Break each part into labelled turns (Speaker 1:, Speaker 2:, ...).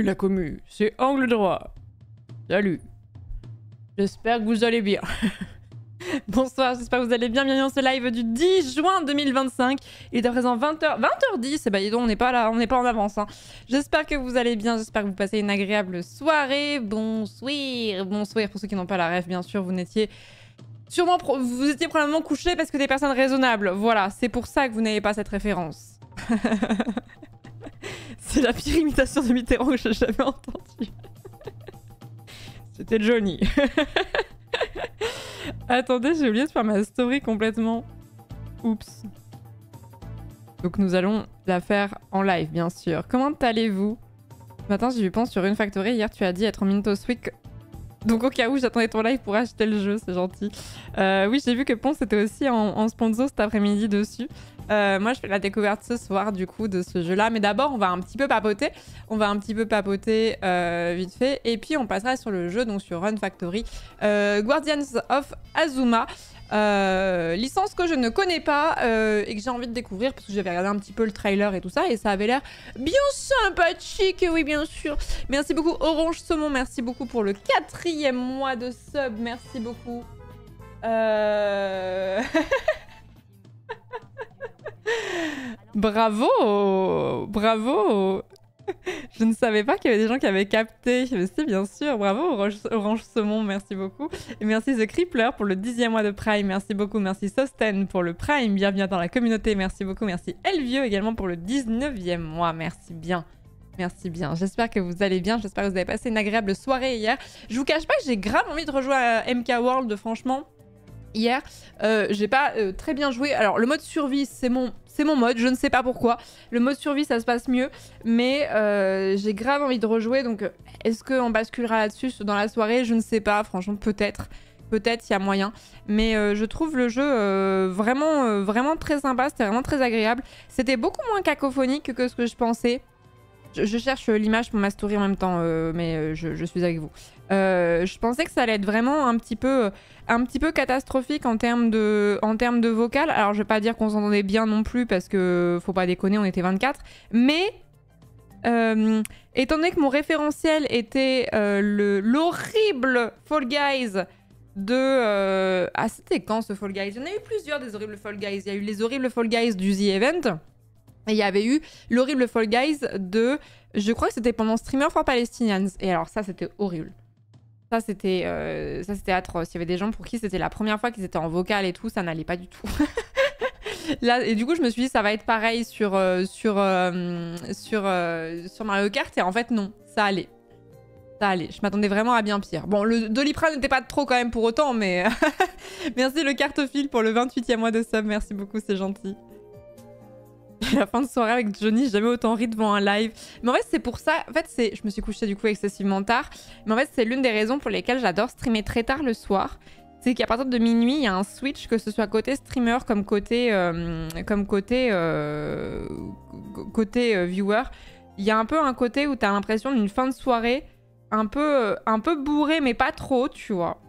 Speaker 1: La commu, c'est angle droit. Salut. J'espère que vous allez bien. Bonsoir, j'espère que vous allez bien. Bienvenue dans ce live du 10 juin 2025. Il est à présent 20h, 20h10. Et bah dis donc, on n'est pas là, on n'est pas en avance. Hein. J'espère que vous allez bien, j'espère que vous passez une agréable soirée. Bonsoir, bonsoir pour ceux qui n'ont pas la ref, bien sûr. Vous n'étiez sûrement, vous étiez probablement couchés parce que des personnes raisonnables. Voilà, c'est pour ça que vous n'avez pas cette référence. C'est la pire imitation de Mitterrand que j'ai jamais entendue. C'était Johnny. Attendez, j'ai oublié de faire ma story complètement. Oups. Donc nous allons la faire en live, bien sûr. Comment allez-vous? Ce matin, j'ai vu Ponce sur une factory. Hier, tu as dit être en Mintos Week. Donc au cas où, j'attendais ton live pour acheter le jeu, c'est gentil. Oui, j'ai vu que Ponce était aussi en sponsor cet après-midi dessus. Moi, je fais la découverte ce soir, du coup, de ce jeu-là. Mais d'abord, on va un petit peu papoter. Vite fait. Et puis, on passera sur le jeu, donc sur Run Factory. Guardians of Azuma. Licence que je ne connais pas et que j'ai envie de découvrir parce que j'avais regardé un petit peu le trailer et tout ça et ça avait l'air bien sympathique, oui bien sûr. Merci beaucoup Orange Saumon, merci beaucoup pour le 4e mois de sub, merci beaucoup. Bravo, bravo. Je ne savais pas qu'il y avait des gens qui avaient capté. Mais si, bien sûr. Bravo, Orange Saumon, merci beaucoup. Et merci The Crippler pour le 10e mois de Prime. Merci beaucoup. Merci Sosten pour le Prime. Bienvenue dans la communauté. Merci beaucoup. Merci Elvieux également pour le 19e mois. Merci bien. Merci bien. J'espère que vous allez bien. J'espère que vous avez passé une agréable soirée hier. Je vous cache pas que j'ai grave envie de rejouer à MK World, franchement. Hier, j'ai pas très bien joué. Alors, le mode survie, c'est mon mode, je ne sais pas pourquoi. Le mode survie, ça se passe mieux, mais j'ai grave envie de rejouer. Donc, est-ce qu'on basculera là-dessus dans la soirée? Je ne sais pas, franchement, peut-être. Peut-être, il y a moyen. Mais je trouve le jeu vraiment très sympa. C'était vraiment très agréable. C'était beaucoup moins cacophonique que ce que je pensais. Je cherche l'image pour ma story en même temps, mais je suis avec vous. Je pensais que ça allait être vraiment un petit peu catastrophique en termes de vocal. Alors je vais pas dire qu'on s'entendait bien non plus parce que faut pas déconner, on était 24. Mais étant donné que mon référentiel était l'horrible Fall Guys de... Ah c'était quand ce Fall Guys? Il y en a eu plusieurs des horribles Fall Guys. Il y a eu les horribles Fall Guys du The Event. Et il y avait eu l'horrible Fall Guys de... Je crois que c'était pendant Streamer for Palestinians. Et alors ça, c'était horrible. Ça, c'était atroce. Il y avait des gens pour qui c'était la première fois qu'ils étaient en vocal et tout. Ça n'allait pas du tout. Là, et du coup, je me suis dit, ça va être pareil sur Mario Kart. Et en fait, non. Ça allait. Ça allait. Je m'attendais vraiment à bien pire. Bon, le Doliprane n'était pas trop quand même pour autant, mais... Merci le cartophile pour le 28e mois de sub. Merci beaucoup, c'est gentil. La fin de soirée avec Johnny, j'ai jamais autant ri devant un live. Mais en fait, c'est pour ça. En fait, je me suis couchée du coup excessivement tard. Mais en fait, c'est l'une des raisons pour lesquelles j'adore streamer très tard le soir. C'est qu'à partir de minuit, il y a un switch, que ce soit côté streamer comme côté viewer. Il y a un peu un côté où t'as l'impression d'une fin de soirée un peu bourrée, mais pas trop, tu vois.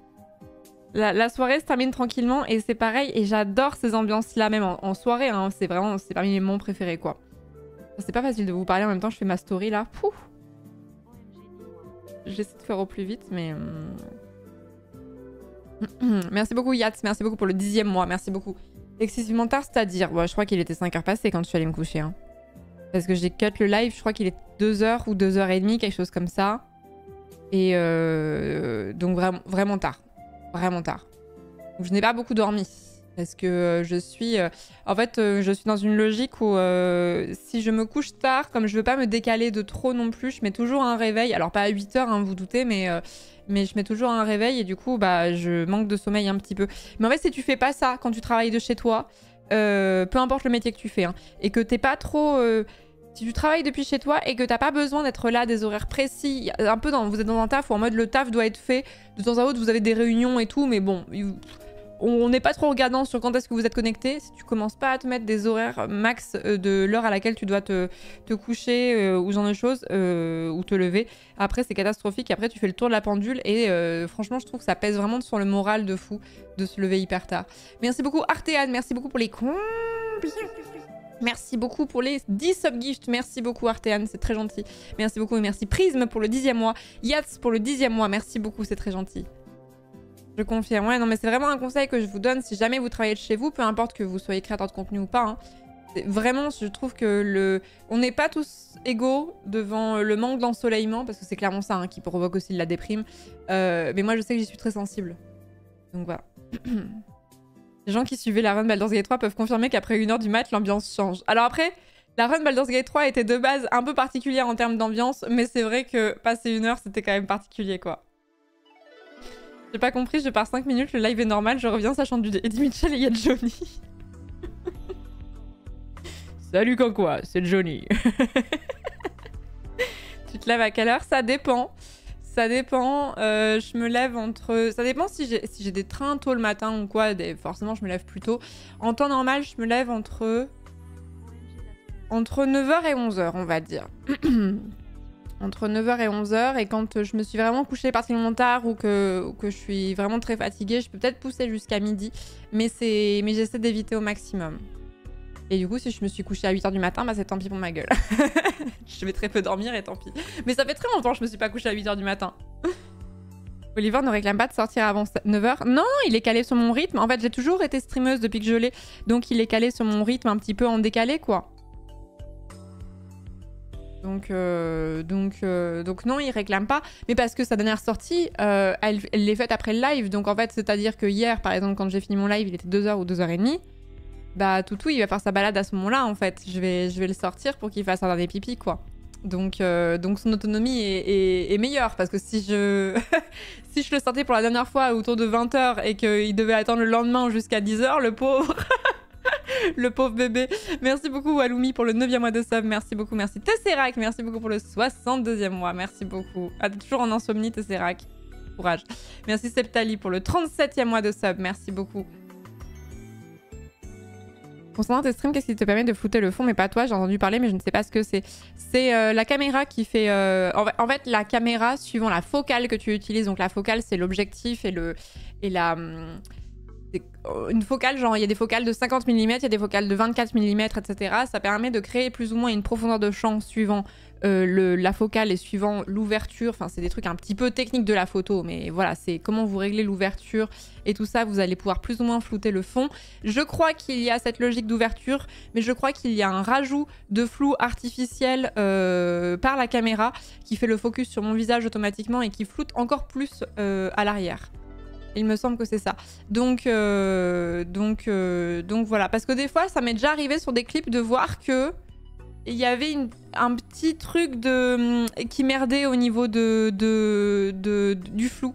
Speaker 1: La soirée se termine tranquillement et c'est pareil et j'adore ces ambiances-là, même en soirée, hein, c'est parmi les moments préférés, quoi. C'est pas facile de vous parler en même temps, je fais ma story là. Pouf. J'essaie de faire au plus vite, mais... Merci beaucoup Yats, merci beaucoup pour le 10e mois, merci beaucoup. Excessivement tard, c'est-à-dire... Ouais, je crois qu'il était 5h passé quand je suis allée me coucher. Hein. Parce que j'ai cut le live, je crois qu'il est 2h ou 2h30, quelque chose comme ça. Et donc vraiment tard. Vraiment tard. Donc, je n'ai pas beaucoup dormi parce que je suis je suis dans une logique où si je me couche tard, comme je veux pas me décaler de trop non plus, je mets toujours un réveil. Alors pas à 8h, hein, vous doutez, mais je mets toujours un réveil et du coup bah je manque de sommeil un petit peu. Mais en fait si tu fais pas ça quand tu travailles de chez toi, peu importe le métier que tu fais, hein, et que t'es pas trop... Si tu travailles depuis chez toi et que t'as pas besoin d'être là des horaires précis, un peu vous êtes dans un taf où en mode le taf doit être fait, de temps à autre vous avez des réunions et tout, mais bon, on n'est pas trop regardant sur quand est-ce que vous êtes connecté. Si tu commences pas à te mettre des horaires max de l'heure à laquelle tu dois te coucher ou ce genre de choses, ou te lever, après c'est catastrophique, après tu fais le tour de la pendule et franchement je trouve que ça pèse vraiment sur le moral de fou de se lever hyper tard. Merci beaucoup Artean, merci beaucoup pour les combien. Merci beaucoup pour les 10 subgifts. Merci beaucoup Artean, c'est très gentil. Merci beaucoup et merci Prism pour le 10e mois. Yats pour le 10e mois. Merci beaucoup, c'est très gentil. Je confirme. Ouais, non mais c'est vraiment un conseil que je vous donne si jamais vous travaillez de chez vous, peu importe que vous soyez créateur de contenu ou pas. Hein. Vraiment, je trouve que on n'est pas tous égaux devant le manque d'ensoleillement, parce que c'est clairement ça hein, qui provoque aussi de la déprime. Mais moi je sais que j'y suis très sensible. Donc voilà. Les gens qui suivaient la run Baldur's Gate 3 peuvent confirmer qu'après 1h du mat, l'ambiance change. Alors après, la run Baldur's Gate 3 était de base un peu particulière en termes d'ambiance, mais c'est vrai que passer 1h, c'était quand même particulier, quoi. J'ai pas compris, je pars 5 minutes, le live est normal, je reviens, ça chante du Eddie Mitchell et il y a Johnny. Salut Canquois, c'est Johnny. Tu te lèves à quelle heure? Ça dépend. Ça dépend, je me lève entre... Ça dépend si j'ai des trains tôt le matin ou quoi, forcément je me lève plus tôt. En temps normal, je me lève entre 9h et 11h, on va dire. Entre 9h et 11h, et quand je me suis vraiment couchée particulièrement tard ou que je suis vraiment très fatiguée, je peux peut-être pousser jusqu'à midi, mais j'essaie d'éviter au maximum. Et du coup, si je me suis couchée à 8h du matin, bah c'est tant pis pour ma gueule. Je vais très peu dormir et tant pis. Mais ça fait très longtemps que je me suis pas couchée à 8h du matin. Oliver ne réclame pas de sortir avant 9h. Non, il est calé sur mon rythme. En fait, j'ai toujours été streameuse depuis que je l'ai. Donc, il est calé sur mon rythme un petit peu en décalé, quoi. Donc non, il réclame pas. Mais parce que sa dernière sortie, elle l'est faite après le live. Donc, en fait, c'est-à-dire que hier, par exemple, quand j'ai fini mon live, il était 2h ou 2h30. Bah Toutou il va faire sa balade à ce moment-là en fait. Je vais le sortir pour qu'il fasse un dernier pipi quoi. Donc son autonomie est meilleure parce que si je si je le sortais pour la dernière fois autour de 20h et qu'il devait attendre le lendemain jusqu'à 10h, le pauvre le pauvre bébé. Merci beaucoup Walumi pour le 9e mois de sub. Merci beaucoup, merci Tesserac. Merci beaucoup pour le 62e mois. Merci beaucoup. Ah, t'es toujours en insomnie Tesserac. Courage. Merci Septali pour le 37e mois de sub. Merci beaucoup. Concernant tes streams, qu'est-ce qui te permet de flouter le fond? Mais pas toi, j'ai entendu parler, mais je ne sais pas ce que c'est. C'est la caméra qui fait... En fait, la caméra, suivant la focale que tu utilises, donc la focale, c'est l'objectif et la... Une focale, genre il y a des focales de 50 mm, il y a des focales de 24 mm, etc. Ça permet de créer plus ou moins une profondeur de champ suivant la focale et suivant l'ouverture. Enfin, c'est des trucs un petit peu techniques de la photo, mais voilà, c'est comment vous réglez l'ouverture et tout ça, vous allez pouvoir plus ou moins flouter le fond. Je crois qu'il y a cette logique d'ouverture, mais je crois qu'il y a un rajout de flou artificiel par la caméra qui fait le focus sur mon visage automatiquement et qui floute encore plus à l'arrière. Il me semble que c'est ça. Donc voilà. Parce que des fois, ça m'est déjà arrivé sur des clips de voir que il y avait un petit truc qui merdait au niveau du flou.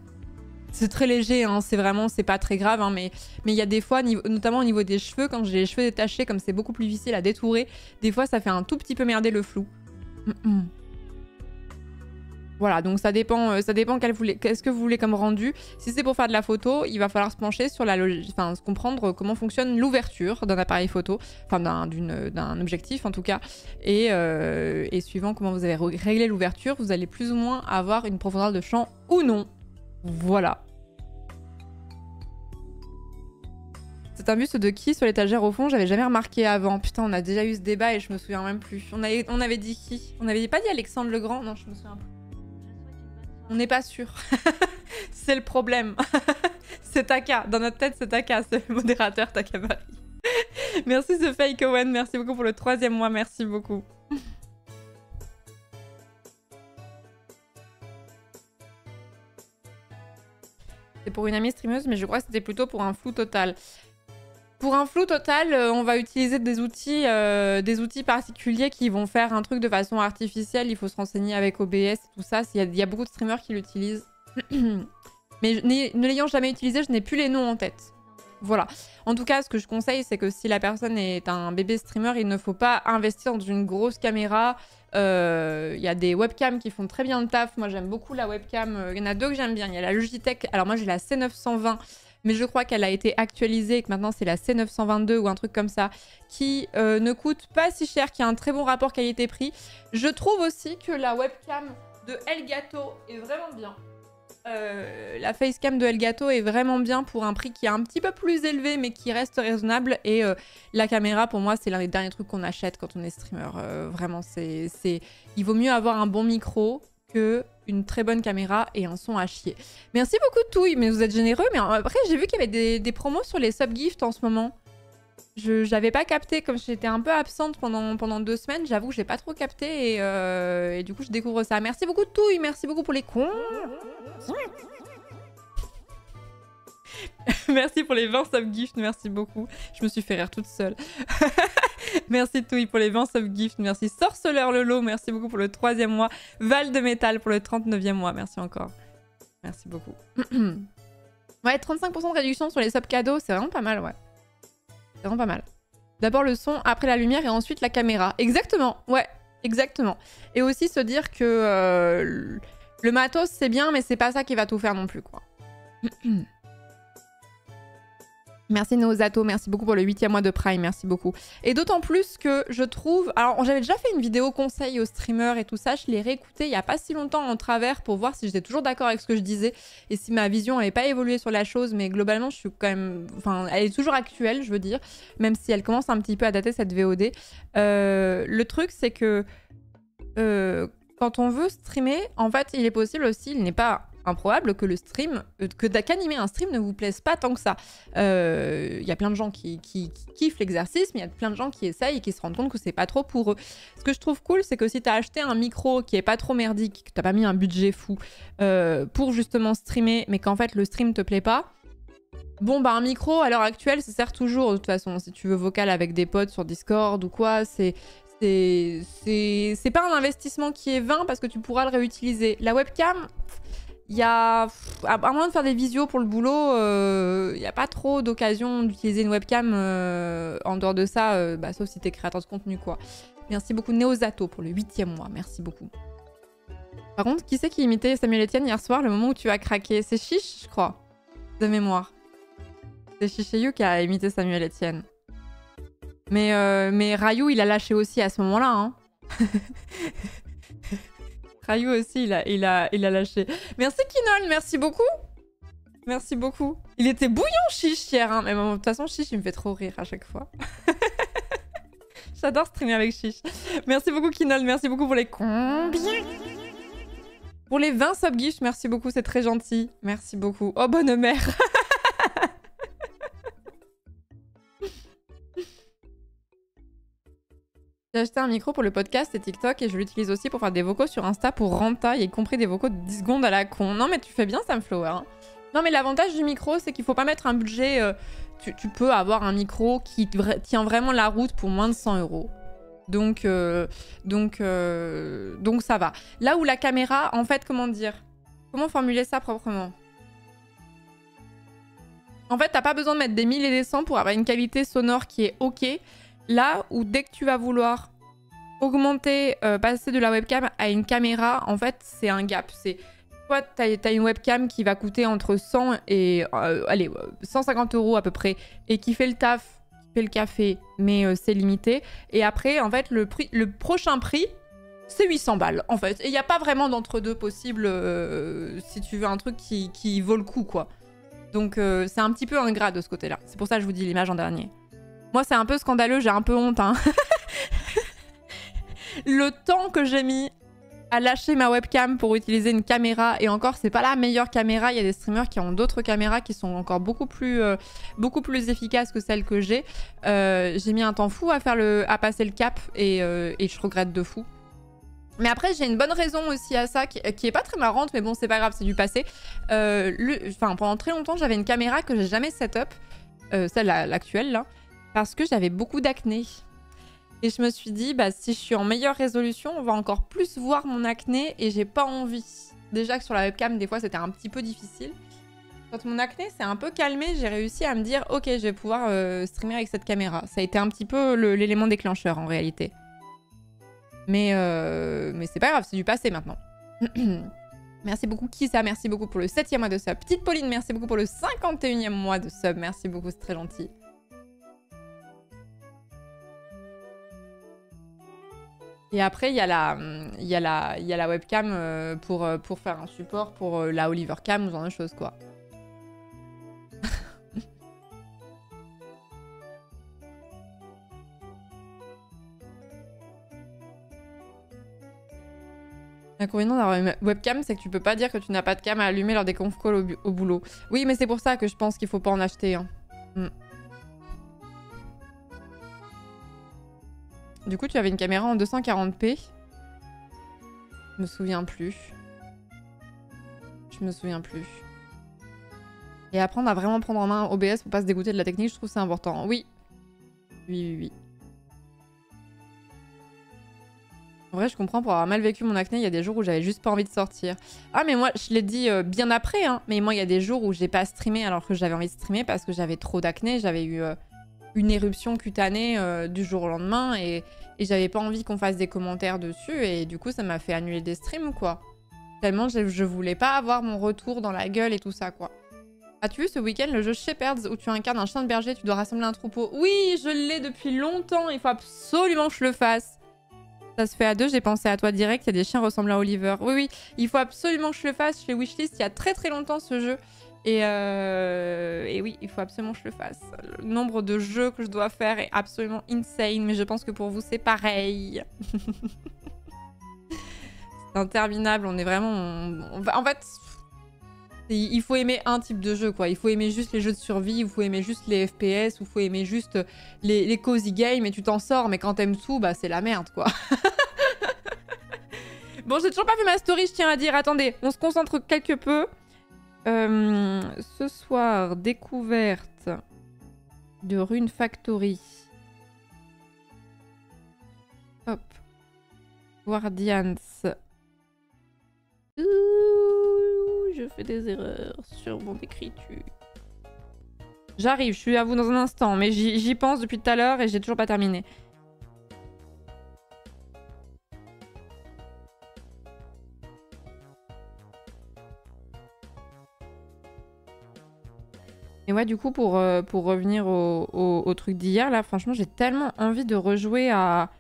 Speaker 1: C'est très léger, hein, c'est pas très grave, hein, mais il y a des fois, notamment au niveau des cheveux, quand j'ai les cheveux détachés, comme c'est beaucoup plus difficile à détourer, des fois ça fait un tout petit peu merder le flou. Voilà, donc ça dépend qu'est-ce que vous voulez comme rendu. Si c'est pour faire de la photo, il va falloir se pencher sur la logique, enfin comprendre comment fonctionne l'ouverture d'un appareil photo, enfin d'un objectif en tout cas, et suivant comment vous avez réglé l'ouverture, vous allez plus ou moins avoir une profondeur de champ ou non. Voilà. C'est un buste de qui sur l'étagère au fond? J'avais jamais remarqué avant. Putain, on a déjà eu ce débat et je me souviens même plus. On avait dit qui? On avait pas dit Alexandre le Grand? Non, je me souviens plus. On n'est pas sûr. C'est le problème. C'est Taka. Dans notre tête, c'est Taka. C'est le modérateur Takabari. Merci ce Fake Owen. Merci beaucoup pour le 3e mois. Merci beaucoup. C'est pour une amie streameuse, mais je crois que c'était plutôt pour un flou total. Pour un flou total, on va utiliser des outils particuliers qui vont faire un truc de façon artificielle. Il faut se renseigner avec OBS et tout ça. Il y a beaucoup de streamers qui l'utilisent. Mais ne l'ayant jamais utilisé, je n'ai plus les noms en tête. Voilà. En tout cas, ce que je conseille, c'est que si la personne est un bébé streamer, il ne faut pas investir dans une grosse caméra. Il y a des webcams qui font très bien le taf. Moi, j'aime beaucoup la webcam. Il y en a deux que j'aime bien. Il y a la Logitech. Alors moi, j'ai la C920. Mais je crois qu'elle a été actualisée et que maintenant c'est la C922 ou un truc comme ça, qui ne coûte pas si cher, qui a un très bon rapport qualité-prix. Je trouve aussi que la webcam de Elgato est vraiment bien. La facecam de Elgato est vraiment bien pour un prix qui est un petit peu plus élevé mais qui reste raisonnable. Et la caméra, pour moi, c'est l'un des derniers trucs qu'on achète quand on est streamer. Vraiment, il vaut mieux avoir un bon micro que une très bonne caméra et un son à chier. Merci beaucoup Touille, mais vous êtes généreux. Mais après, j'ai vu qu'il y avait des promos sur les subgifts en ce moment. Je n'avais pas capté, comme j'étais un peu absente pendant 2 semaines, j'avoue que j'ai pas trop capté et du coup je découvre ça. Merci beaucoup Touille, merci beaucoup pour les cons. Merci pour les 20 subgifts, merci beaucoup. Je me suis fait rire toute seule. Merci Touille pour les 20 subgifts, merci Sorceleur Lolo, merci beaucoup pour le 3e mois. Val de Métal pour le 39e mois, merci encore. Merci beaucoup. Ouais, 35% de réduction sur les subs cadeaux, c'est vraiment pas mal, ouais. C'est vraiment pas mal. D'abord le son, après la lumière et ensuite la caméra. Exactement, ouais, exactement. Et aussi se dire que le matos c'est bien, mais c'est pas ça qui va tout faire non plus, quoi. Merci Neozato, merci beaucoup pour le 8e mois de Prime, merci beaucoup. Et d'autant plus que je trouve... Alors, j'avais déjà fait une vidéo conseil aux streamers et tout ça, je l'ai réécoutée il y a pas si longtemps en travers pour voir si j'étais toujours d'accord avec ce que je disais et si ma vision n'avait pas évolué sur la chose, mais globalement, je suis quand même... Enfin, elle est toujours actuelle, je veux dire, même si elle commence un petit peu à dater, cette VOD. Le truc, c'est que quand on veut streamer, en fait, il est possible aussi, il n'est pas... improbable que le stream, qu'animer un stream ne vous plaise pas tant que ça. Il y a plein de gens qui kiffent l'exercice, mais il y a plein de gens qui essayent et qui se rendent compte que c'est pas trop pour eux. Ce que je trouve cool, c'est que si t'as acheté un micro qui est pas trop merdique, que t'as pas mis un budget fou pour justement streamer, mais qu'en fait le stream te plaît pas, bon bah un micro à l'heure actuelle ça sert toujours de toute façon. Si tu veux vocal avec des potes sur Discord ou quoi, c'est pas un investissement qui est vain parce que tu pourras le réutiliser. La webcam, il y a, à moins de faire des visios pour le boulot, il n'y a pas trop d'occasion d'utiliser une webcam en dehors de ça, bah, sauf si t'es créateur de contenu, quoi. Merci beaucoup Neozato pour le 8e mois, merci beaucoup. Par contre, qui c'est qui imitait Samuel Etienne hier soir, le moment où tu as craqué? C'est Chiche, je crois, de mémoire. C'est Chicheyu qui a imité Samuel Etienne. Mais Rayou, il a lâché aussi à ce moment-là, hein. Rayou aussi, il a lâché. Merci Kinol, merci beaucoup. Merci beaucoup. Il était bouillant Chiche hier, hein. Mais bon, de toute façon, Chiche, il me fait trop rire à chaque fois. J'adore streamer avec Chiche. Merci beaucoup Kinol, merci beaucoup pour les combien. Pour les 20 subgifts, merci beaucoup, c'est très gentil. Merci beaucoup. Oh, bonne mère. J'ai acheté un micro pour le podcast et TikTok et je l'utilise aussi pour faire des vocaux sur Insta pour Renta, y compris des vocaux de 10 secondes à la con. Non mais tu fais bien Samflower. Hein. Non mais l'avantage du micro, c'est qu'il faut pas mettre un budget... tu peux avoir un micro qui tient vraiment la route pour moins de 100 €. Donc ça va. Là où la caméra, en fait, comment dire? Comment formuler ça proprement? En fait, t'as pas besoin de mettre des 1000 et des 100 pour avoir une qualité sonore qui est ok. Là où dès que tu vas vouloir augmenter, passer de la webcam à une caméra, en fait, c'est un gap. C'est soit t'as une webcam qui va coûter entre 100 et 150 € à peu près et qui fait le taf, qui fait le café, mais c'est limité. Et après, en fait, le prochain prix, c'est 800 balles, en fait. Et il n'y a pas vraiment d'entre-deux possible si tu veux un truc qui vaut le coup, quoi. Donc, c'est un petit peu ingrat de ce côté-là. C'est pour ça que je vous dis l'image en dernier. Moi, c'est un peu scandaleux, j'ai un peu honte. Hein. Le temps que j'ai mis à lâcher ma webcam pour utiliser une caméra, et encore, c'est pas la meilleure caméra. Il y a des streamers qui ont d'autres caméras qui sont encore beaucoup plus efficaces que celles que j'ai. J'ai mis un temps fou à passer le cap et je regrette de fou. Mais après, j'ai une bonne raison aussi à ça, qui est pas très marrante, mais bon, c'est pas grave, c'est du passé. Pendant très longtemps, j'avais une caméra que j'ai jamais set-up, celle l'actuelle, là. Parce que j'avais beaucoup d'acné. Et je me suis dit, bah, si je suis en meilleure résolution, on va encore plus voir mon acné et j'ai pas envie. Déjà que sur la webcam, des fois, c'était un petit peu difficile. Quand mon acné s'est un peu calmé, j'ai réussi à me dire, ok, je vais pouvoir streamer avec cette caméra. Ça a été un petit peu l'élément déclencheur en réalité. Mais c'est pas grave, c'est du passé maintenant. Merci beaucoup Kisa, merci beaucoup pour le 7e mois de sub. Petite Pauline, merci beaucoup pour le 51e mois de sub. Merci beaucoup, c'est très gentil. Et après, il y a la webcam pour faire un support pour la Oliver Cam ou ce genre de choses, quoi. L'inconvénient d'avoir une webcam, c'est que tu peux pas dire que tu n'as pas de cam à allumer lors des conf calls au boulot. Oui, mais c'est pour ça que je pense qu'il faut pas en acheter. Hein. Du coup, tu avais une caméra en 240p. Je me souviens plus. Je me souviens plus. Et apprendre à vraiment prendre en main OBS pour pas se dégoûter de la technique, je trouve que c'est important. Oui. Oui. En vrai, je comprends, pour avoir mal vécu mon acné, il y a des jours où j'avais juste pas envie de sortir. Ah, mais moi, je l'ai dit bien après, hein. Mais moi, il y a des jours où j'ai pas streamé alors que j'avais envie de streamer parce que j'avais trop d'acné. J'avais eu une éruption cutanée du jour au lendemain et j'avais pas envie qu'on fasse des commentaires dessus. Et du coup, ça m'a fait annuler des streams, quoi. Tellement je voulais pas avoir mon retour dans la gueule et tout ça, quoi. As-tu vu ce week-end le jeu Shepherds où tu incarnes un chien de berger, tu dois rassembler un troupeau? Oui, je l'ai depuis longtemps, il faut absolument que je le fasse. Ça se fait à deux, j'ai pensé à toi direct, il y a des chiens ressemblant à Oliver. Oui, il faut absolument que je le fasse. Chez Wishlist, il y a très longtemps ce jeu. Et oui, il faut absolument que je le fasse. Le nombre de jeux que je dois faire est absolument insane, mais je pense que pour vous, c'est pareil. C'est interminable, on est vraiment... En fait... Il faut aimer un type de jeu, quoi. Il faut aimer juste les jeux de survie, il faut aimer juste les FPS, ou il faut aimer juste les cozy games, et tu t'en sors. Mais quand t'aimes tout, bah c'est la merde, quoi. Bon, j'ai toujours pas fait ma story, je tiens à dire. Attendez, on se concentre quelque peu. Ce soir, découverte de Rune Factory. Hop. Guardians. Je fais des erreurs sur mon écriture. J'arrive, je suis à vous dans un instant, mais j'y pense depuis tout à l'heure et j'ai toujours pas terminé. Et ouais, du coup, pour revenir au truc d'hier, là, franchement, j'ai tellement envie de rejouer à...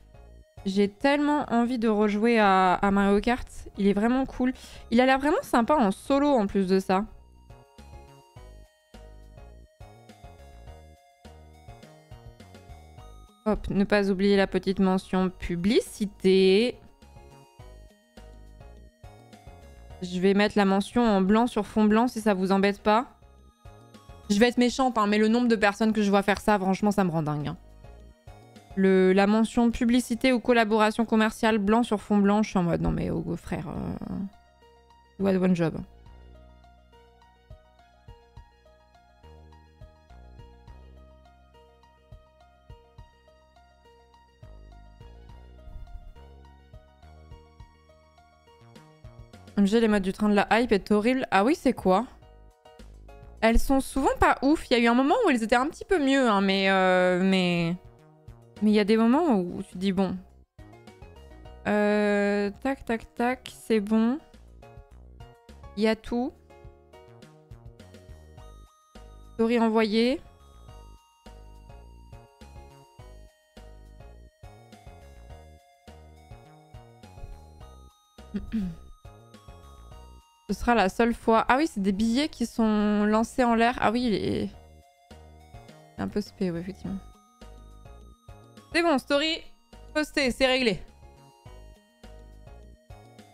Speaker 1: J'ai tellement envie de rejouer à Mario Kart. Il est vraiment cool. Il a l'air vraiment sympa en solo en plus de ça. Hop, ne pas oublier la petite mention publicité. Je vais mettre la mention en blanc sur fond blanc si ça vous embête pas. Je vais être méchante, hein, mais le nombre de personnes que je vois faire ça, franchement, ça me rend dingue. Hein. La mention publicité ou collaboration commerciale blanc sur fond blanc, je suis en mode non mais oh, frère, what one job. MG, les modes du train de la hype est horrible. Ah oui, c'est quoi? Elles sont souvent pas ouf. Il y a eu un moment où elles étaient un petit peu mieux, hein, mais il y a des moments où tu te dis bon. Tac, c'est bon. Il y a tout. Story envoyée. Ce sera la seule fois. Ah oui, c'est des billets qui sont lancés en l'air. Ah oui, il est un peu spé, ouais, effectivement. C'est bon, story posté, c'est réglé.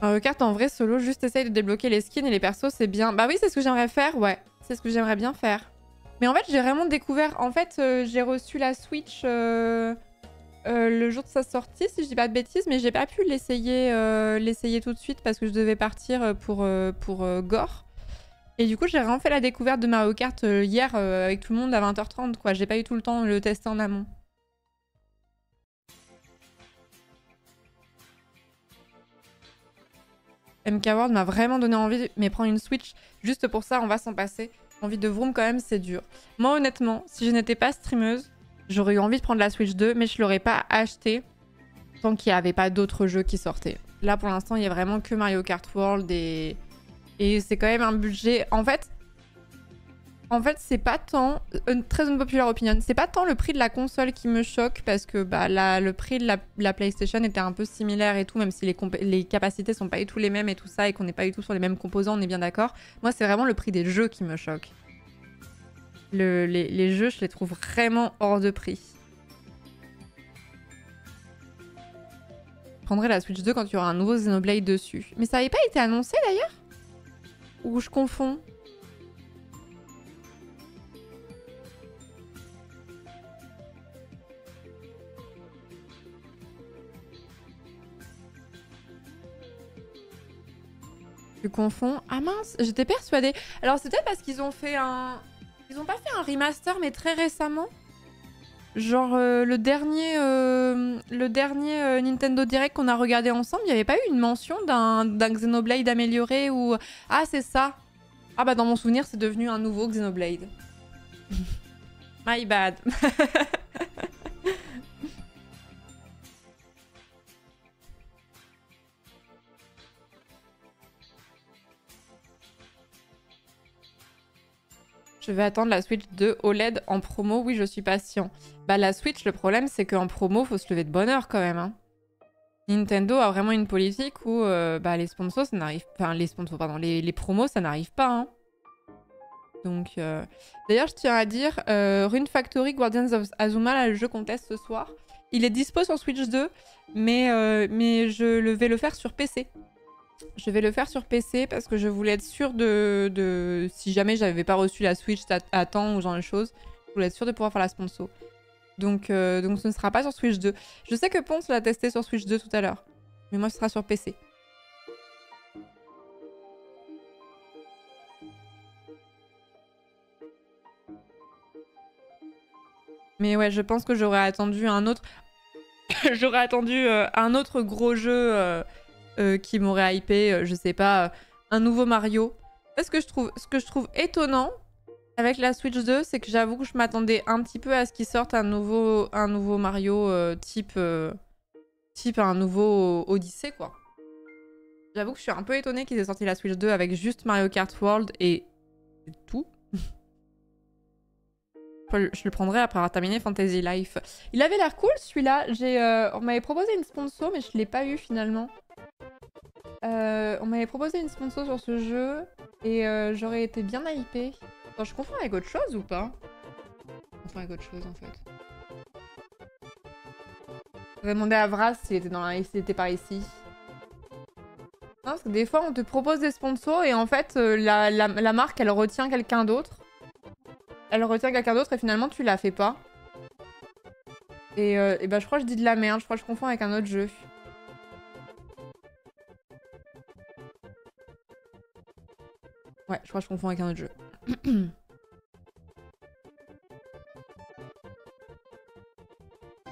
Speaker 1: Mario Kart en vrai solo, juste essaye de débloquer les skins et les persos, c'est bien. Bah oui, c'est ce que j'aimerais faire, ouais. C'est ce que j'aimerais bien faire. Mais en fait, j'ai vraiment découvert... En fait, j'ai reçu la Switch le jour de sa sortie, si je dis pas de bêtises, mais j'ai pas pu l'essayer tout de suite parce que je devais partir pour Gore. Et du coup, j'ai vraiment fait la découverte de Mario Kart hier avec tout le monde à 20h30, quoi. J'ai pas eu tout le temps de le tester en amont. MK World m'a vraiment donné envie, mais prendre une Switch, juste pour ça, on va s'en passer. Envie de vroom quand même, c'est dur. Moi, honnêtement, si je n'étais pas streameuse, j'aurais eu envie de prendre la Switch 2, mais je l'aurais pas acheté tant qu'il n'y avait pas d'autres jeux qui sortaient. Là, pour l'instant, il y a vraiment que Mario Kart World et c'est quand même un budget... En fait, En fait, c'est pas tant, très unpopular opinion, c'est pas tant le prix de la console qui me choque parce que bah, le prix de la PlayStation était un peu similaire et tout, même si les capacités sont pas du tout les mêmes et tout ça et qu'on n'est pas du tout sur les mêmes composants, on est bien d'accord. Moi, c'est vraiment le prix des jeux qui me choque. Les jeux, je les trouve vraiment hors de prix. Je prendrai la Switch 2 quand il y aura un nouveau Xenoblade dessus. Mais ça avait pas été annoncé d'ailleurs? Ou je confonds? Je confonds. Ah mince, j'étais persuadée. Alors c'est peut-être parce qu'ils ont fait un... Ils ont pas fait un remaster mais très récemment. Genre le dernier Nintendo Direct qu'on a regardé ensemble, il n'y avait pas eu une mention d'un Xenoblade amélioré ou... Ah c'est ça. Ah bah dans mon souvenir c'est devenu un nouveau Xenoblade. My bad. Je vais attendre la Switch 2 OLED en promo. Oui, je suis patient. Bah la Switch, le problème, c'est qu'en promo, faut se lever de bonne heure quand même. Hein. Nintendo a vraiment une politique où bah, les sponsors, ça n'arrive... Enfin, les sponsors, pardon, les promos, ça n'arrive pas. Hein. Donc, d'ailleurs, je tiens à dire, Rune Factory Guardians of Azuma, là, le jeu qu'on teste ce soir, il est dispo sur Switch 2, mais je vais le faire sur PC. Je vais le faire sur PC parce que je voulais être sûre de... Si jamais j'avais pas reçu la Switch à temps ou genre de choses, je voulais être sûre de pouvoir faire la sponsor. Donc ce ne sera pas sur Switch 2. Je sais que Ponce l'a testé sur Switch 2 tout à l'heure. Mais moi, ce sera sur PC. Mais ouais, je pense que j'aurais attendu un autre... j'aurais attendu un autre gros jeu... qui m'aurait hypé, je sais pas, un nouveau Mario. Ce que je trouve étonnant avec la Switch 2, c'est que j'avoue que je m'attendais un petit peu à ce qu'il sorte un nouveau Mario type un nouveau Odyssey, quoi. J'avoue que je suis un peu étonnée qu'ils aient sorti la Switch 2 avec juste Mario Kart World et tout. Je le prendrai après avoir terminé Fantasy Life. Il avait l'air cool celui-là. On m'avait proposé une sponsor, mais je l'ai pas eu finalement. On m'avait proposé une sponsor sur ce jeu et j'aurais été bien hypée. Attends, je confonds avec autre chose ou pas? Je confonds avec autre chose en fait. J'aurais demandé à Vras s'il était par ici. Non, parce que des fois on te propose des sponsors et en fait la marque elle retient quelqu'un d'autre. Elle retient quelqu'un d'autre et finalement tu la fais pas. Et bah je crois que je dis de la merde, je crois que je confonds avec un autre jeu. Ouais, je crois que je confonds avec un autre jeu.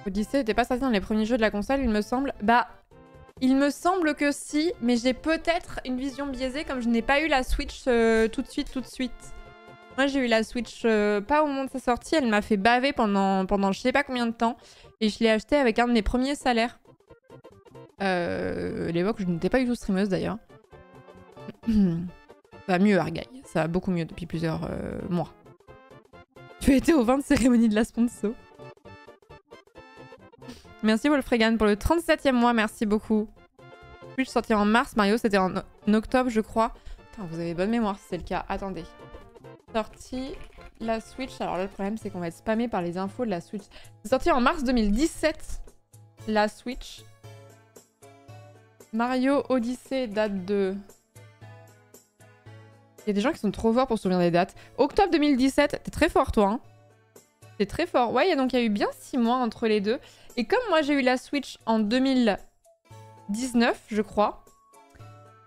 Speaker 1: Odyssey n'était pas sorti dans les premiers jeux de la console, il me semble. Bah, il me semble que si, mais j'ai peut-être une vision biaisée comme je n'ai pas eu la Switch tout de suite. Moi, j'ai eu la Switch pas au moment de sa sortie, elle m'a fait baver pendant je sais pas combien de temps. Et je l'ai acheté avec un de mes premiers salaires. À l'époque, je n'étais pas du tout streameuse d'ailleurs. Ça va mieux, Argaï. Ça va beaucoup mieux depuis plusieurs mois. Tu as été au 20 de cérémonie de la sponsor. Merci Wolfregan pour le 37e mois, merci beaucoup. Switch sorti en mars, Mario c'était en octobre je crois. Putain, vous avez bonne mémoire si c'est le cas. Attendez. Sorti la Switch. Alors là le problème c'est qu'on va être spammé par les infos de la Switch. C'est sorti en mars 2017. La Switch. Mario Odyssey date de... Il y a des gens qui sont trop forts pour se souvenir des dates. Octobre 2017, t'es très fort toi. Hein. T'es très fort. Ouais, donc il y a eu bien 6 mois entre les deux. Et comme moi j'ai eu la Switch en 2019, je crois,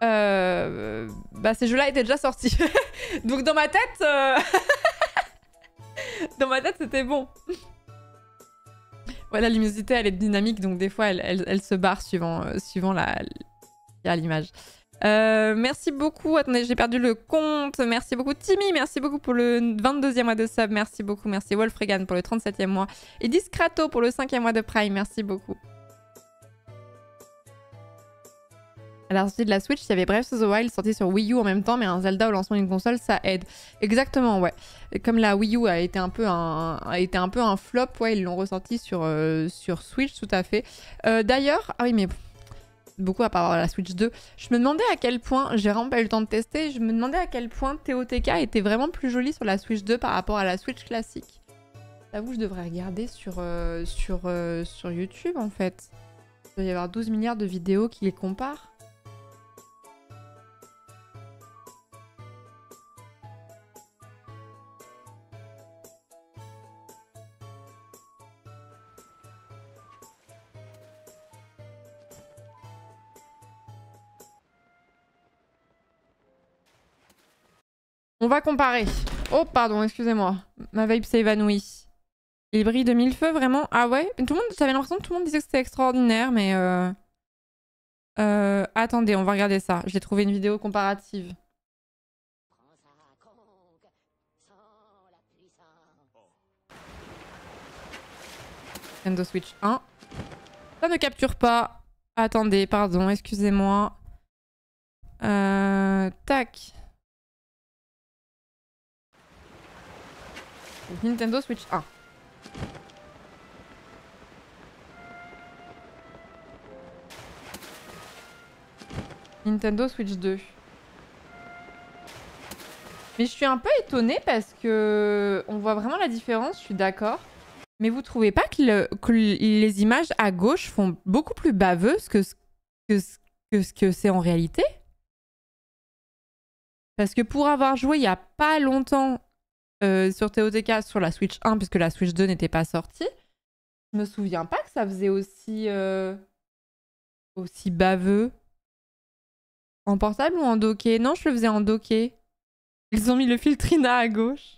Speaker 1: bah ces jeux-là étaient déjà sortis. Donc dans ma tête, dans ma tête c'était bon. Ouais, la luminosité elle est dynamique, donc des fois elle se barre suivant l'image. Merci beaucoup. Attendez, j'ai perdu le compte. Merci beaucoup Timmy, merci beaucoup pour le 22e mois de sub. Merci beaucoup, merci Wolfregan pour le 37e mois. Et Discrato pour le 5e mois de Prime. Merci beaucoup. À la sortie de la Switch, il y avait Breath of the Wild sorti sur Wii U en même temps, mais un Zelda au lancement d'une console, ça aide. Exactement, ouais. Comme la Wii U a été un peu un flop, ouais, ils l'ont ressorti sur Switch, tout à fait. D'ailleurs, ah oui, mais beaucoup à part la Switch 2, je me demandais à quel point, j'ai vraiment pas eu le temps de tester, je me demandais à quel point TOTK était vraiment plus joli sur la Switch 2 par rapport à la Switch classique. J'avoue, je devrais regarder sur YouTube, en fait. Il doit y avoir 12 milliards de vidéos qui les comparent. On va comparer. Oh, pardon, excusez-moi. Ma vape s'est évanouie. Il brille de mille feux, vraiment? Ah ouais? Tout le monde, j'avais l'impression que tout le monde disait que c'était extraordinaire, mais... attendez, on va regarder ça. J'ai trouvé une vidéo comparative. Nintendo Switch 1. Ça ne capture pas. Attendez, pardon, excusez-moi. Tac. Nintendo Switch 1. Nintendo Switch 2. Mais je suis un peu étonnée parce que on voit vraiment la différence, je suis d'accord. Mais vous trouvez pas que les images à gauche font beaucoup plus baveuses que ce que c'est en réalité? Parce que pour avoir joué il y a pas longtemps sur TOTK sur la Switch 1, puisque la Switch 2 n'était pas sortie, je me souviens pas que ça faisait aussi baveux. En portable ou en docké? Non, je le faisais en docké. Ils ont mis le filtrina à gauche.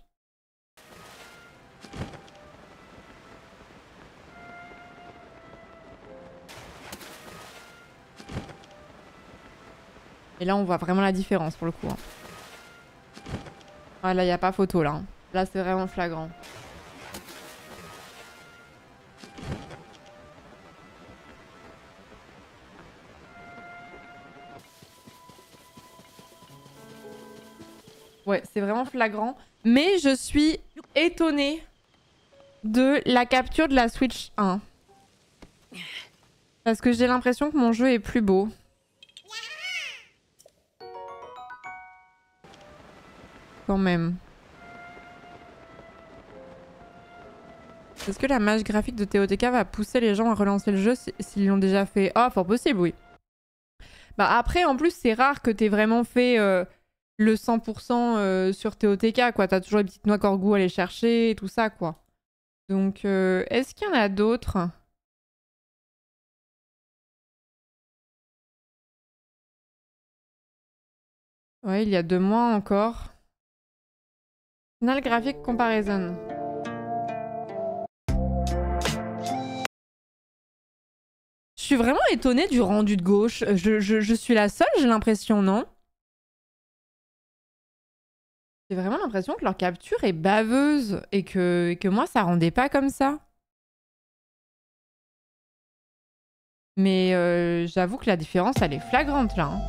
Speaker 1: Et là, on voit vraiment la différence pour le coup. Ah, là, il n'y a pas photo, là. Là, c'est vraiment flagrant. Ouais, c'est vraiment flagrant. Mais je suis étonnée de la capture de la Switch 1. Parce que j'ai l'impression que mon jeu est plus beau. Quand même. Est-ce que la mage graphique de TOTK va pousser les gens à relancer le jeu s'ils l'ont déjà fait? Ah, fort possible, oui. Bah après, en plus, c'est rare que t'aies vraiment fait le 100% sur TOTK, quoi. T'as toujours les petites noix corgou à aller chercher et tout ça, quoi. Donc, est-ce qu'il y en a d'autres? Ouais, il y a 2 mois encore. Final graphique comparison. Je suis vraiment étonnée du rendu de gauche. Je suis la seule, j'ai l'impression, non? J'ai vraiment l'impression que leur capture est baveuse et que moi, ça rendait pas comme ça. Mais j'avoue que la différence, elle est flagrante, là. Hein.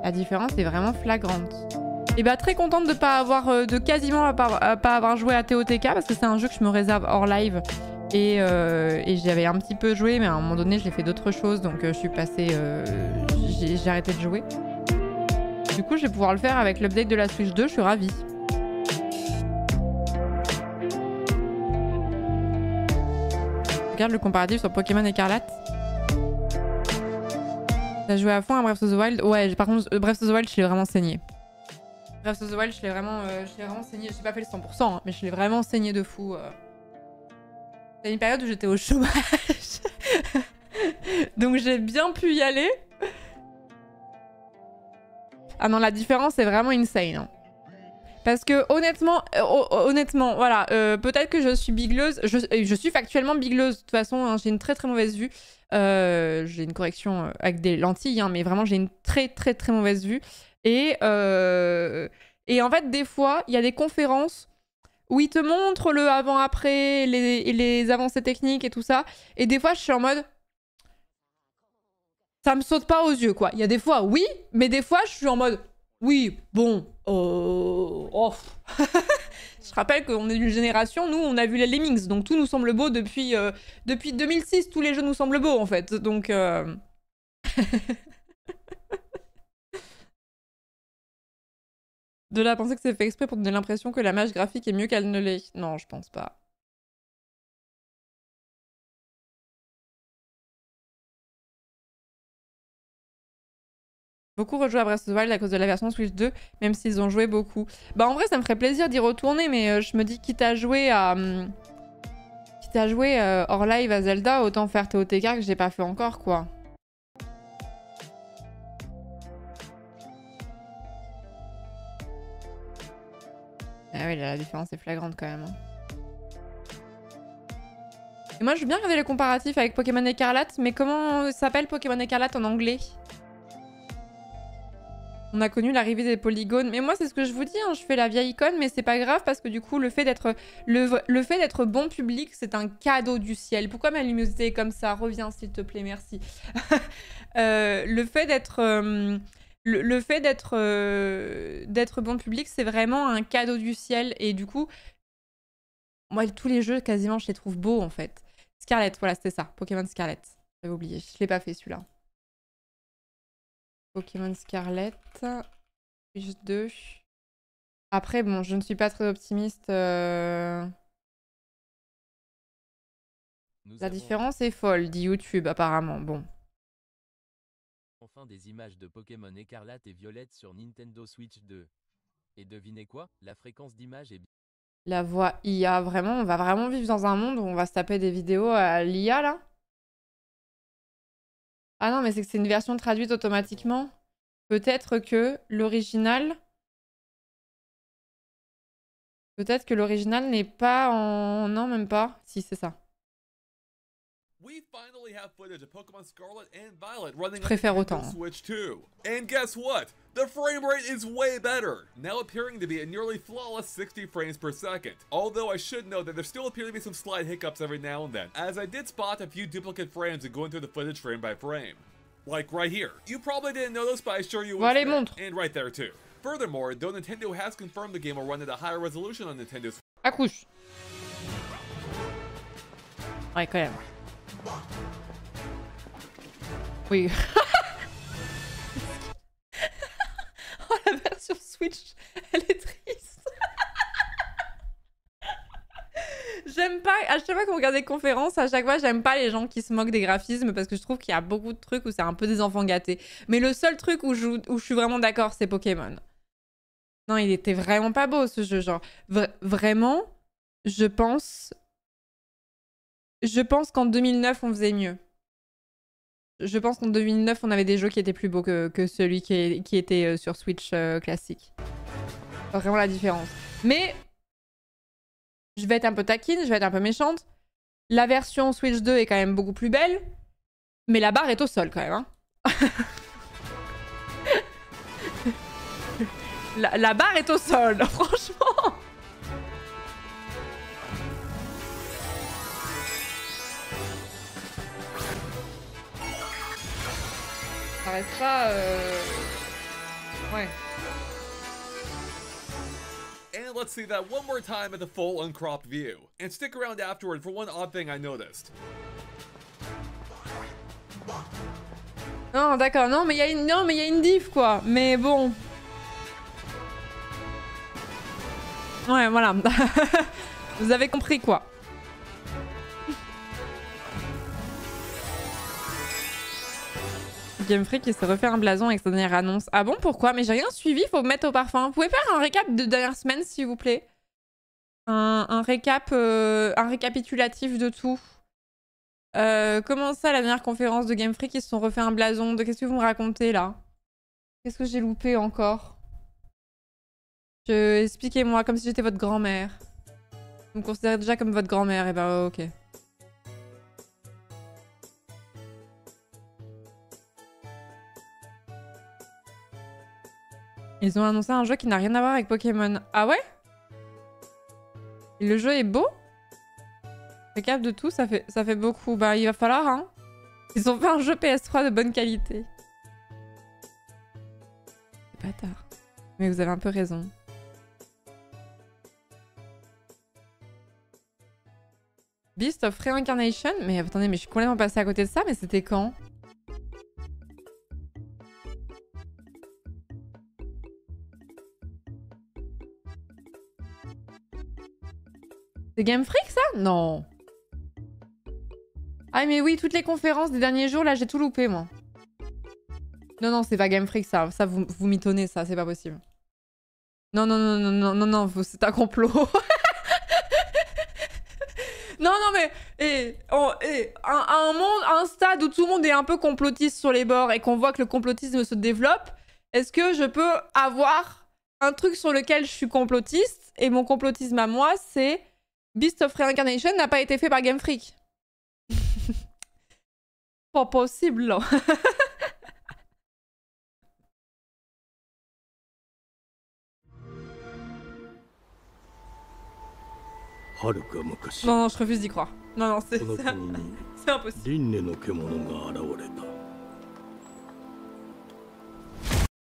Speaker 1: La différence est vraiment flagrante. Et bah, très contente de pas avoir, de quasiment pas avoir joué à TOTK parce que c'est un jeu que je me réserve hors live. Et j'avais un petit peu joué, mais à un moment donné, j'ai fait d'autres choses, donc je suis passée... j'ai arrêté de jouer. Du coup, je vais pouvoir le faire avec l'update de la Switch 2, je suis ravie. Regarde le comparatif sur Pokémon Écarlate. T'as joué à fond à Breath of the Wild? Ouais, par contre, Breath of the Wild, je l'ai vraiment saigné. Breath of the Wild, je l'ai vraiment saigné. J'ai pas fait le 100%, hein, mais je l'ai vraiment saigné de fou. C'est une période où j'étais au chômage. Donc j'ai bien pu y aller. Ah non, la différence est vraiment insane. Hein. Parce que honnêtement, voilà, peut-être que je suis bigleuse. Je suis factuellement bigleuse. De toute façon, hein, j'ai une très très mauvaise vue. J'ai une correction avec des lentilles, hein, mais vraiment j'ai une très très très mauvaise vue. Et en fait, des fois, il y a des conférences où ils te montrent le avant-après, les avancées techniques et tout ça. Et des fois, je suis en mode... Ça me saute pas aux yeux, quoi. Il y a des fois, oui, mais des fois, je suis en mode, oui, bon, oh. Je rappelle qu'on est d'une génération, nous, on a vu les Lemmings, donc tout nous semble beau depuis 2006. Tous les jeux nous semblent beaux, en fait. Donc... De là à penser que c'est fait exprès pour donner l'impression que la mage graphique est mieux qu'elle ne l'est. Non, je pense pas. Beaucoup rejouent à Breath of the Wild à cause de la version Switch 2, même s'ils ont joué beaucoup. Bah en vrai, ça me ferait plaisir d'y retourner, mais je me dis quitte à jouer hors live à Zelda, autant faire TOTK que j'ai pas fait encore, quoi. Ah oui, la différence est flagrante quand même. Hein. Et moi, je veux bien regarder les comparatifs avec Pokémon Écarlate, mais comment s'appelle Pokémon Écarlate en anglais? On a connu l'arrivée des polygones. Mais moi, c'est ce que je vous dis, hein, je fais la vieille icône, mais c'est pas grave parce que du coup, le fait d'être bon public, c'est un cadeau du ciel. Pourquoi ma luminosité est comme ça? Reviens, s'il te plaît, merci. Le fait d'être bon public, c'est vraiment un cadeau du ciel. Et du coup, moi, tous les jeux, quasiment, je les trouve beaux, en fait. Scarlet, voilà, c'était ça. Pokémon Scarlet. J'avais oublié. Je l'ai pas fait, celui-là. Pokémon Scarlet. Switch 2. Après, bon, je ne suis pas très optimiste. La différence est folle, dit YouTube, apparemment. Bon.
Speaker 2: Enfin des images de Pokémon Écarlate et Violette sur Nintendo Switch 2. Et devinez quoi? La fréquence d'image est...
Speaker 1: La voix IA, vraiment, on va vraiment vivre dans un monde où on va se taper des vidéos à l'IA, là? Ah non, mais c'est que c'est une version traduite automatiquement. Peut-être que l'original... Peut-être que l'original n'est pas en... Non, même pas. Si, c'est ça.
Speaker 3: We finally have footage of Pokemon Scarlet and Violet running
Speaker 1: Je préfère
Speaker 3: on
Speaker 1: autant.
Speaker 3: Nintendo Switch 2. And guess what? The frame rate is way better, now appearing to be a nearly flawless 60 frames per second. Although I should note that there still appear to be some slight hiccups every now and then, as I did spot a few duplicate frames in going through the footage frame by frame. Like right here. You probably didn't notice, but I assure you
Speaker 1: Voilà,
Speaker 3: it's
Speaker 1: montre.
Speaker 3: there. And right there too. Furthermore, though Nintendo has confirmed the game will run at a higher resolution on Nintendo Switch.
Speaker 1: Accouche. Ouais, quand même. Oui. Oh, la version Switch, elle est triste. J'aime pas, à chaque fois qu'on regarde des conférences, à chaque fois, j'aime pas les gens qui se moquent des graphismes parce que je trouve qu'il y a beaucoup de trucs où c'est un peu des enfants gâtés. Mais le seul truc où je suis vraiment d'accord, c'est Pokémon. Non, il était vraiment pas beau ce jeu, genre. Vraiment, je pense qu'en 2009, on faisait mieux. Je pense qu'en 2009, on avait des jeux qui étaient plus beaux que celui qui était sur Switch classique. Vraiment la différence. Mais, je vais être un peu taquine, je vais être un peu méchante. La version Switch 2 est quand même beaucoup plus belle. Mais la barre est au sol quand même. Hein. la barre est au sol, franchement. Ça reste pas... Ouais.
Speaker 3: And let's see that one more time at the full uncropped view. And stick around afterward for one odd thing I noticed.
Speaker 1: Non, d'accord. Non, mais il y a une diff, quoi. Mais bon... Ouais, voilà. Vous avez compris, quoi. Game Freak qui s'est refait un blason avec sa dernière annonce. Ah bon, pourquoi? Mais j'ai rien suivi, faut me mettre au parfum. Vous pouvez faire un récap de dernière semaine, s'il vous plaît? Un récapitulatif de tout. Comment ça, la dernière conférence de Game Freak, ils se sont refait un blason? Qu'est-ce que vous me racontez, là? Qu'est-ce que j'ai loupé encore? Expliquez-moi, comme si j'étais votre grand-mère. Vous me considérez déjà comme votre grand-mère, et ben ok. Ils ont annoncé un jeu qui n'a rien à voir avec Pokémon. Ah ouais? Et le jeu est beau? Récap de tout, ça fait beaucoup. Bah il va falloir, hein. Ils ont fait un jeu PS3 de bonne qualité. C'est bâtard. Mais vous avez un peu raison. Beast of Reincarnation? Mais attendez, mais je suis complètement passée à côté de ça, mais c'était quand? C'est Game Freak ça? Non. Ah mais oui, toutes les conférences des derniers jours, là j'ai tout loupé moi. Non, non, c'est pas Game Freak ça. Ça, vous mitonnez ça, c'est pas possible. Non, non, non, non, non, non, non, c'est un complot. Non, non, mais à un stade où tout le monde est un peu complotiste sur les bords et qu'on voit que le complotisme se développe, est-ce que je peux avoir un truc sur lequel je suis complotiste et mon complotisme à moi, c'est Beast of Reincarnation n'a pas été fait par Game Freak. Pas possible, là. Non, non, je refuse d'y croire. Non, non, c'est impossible.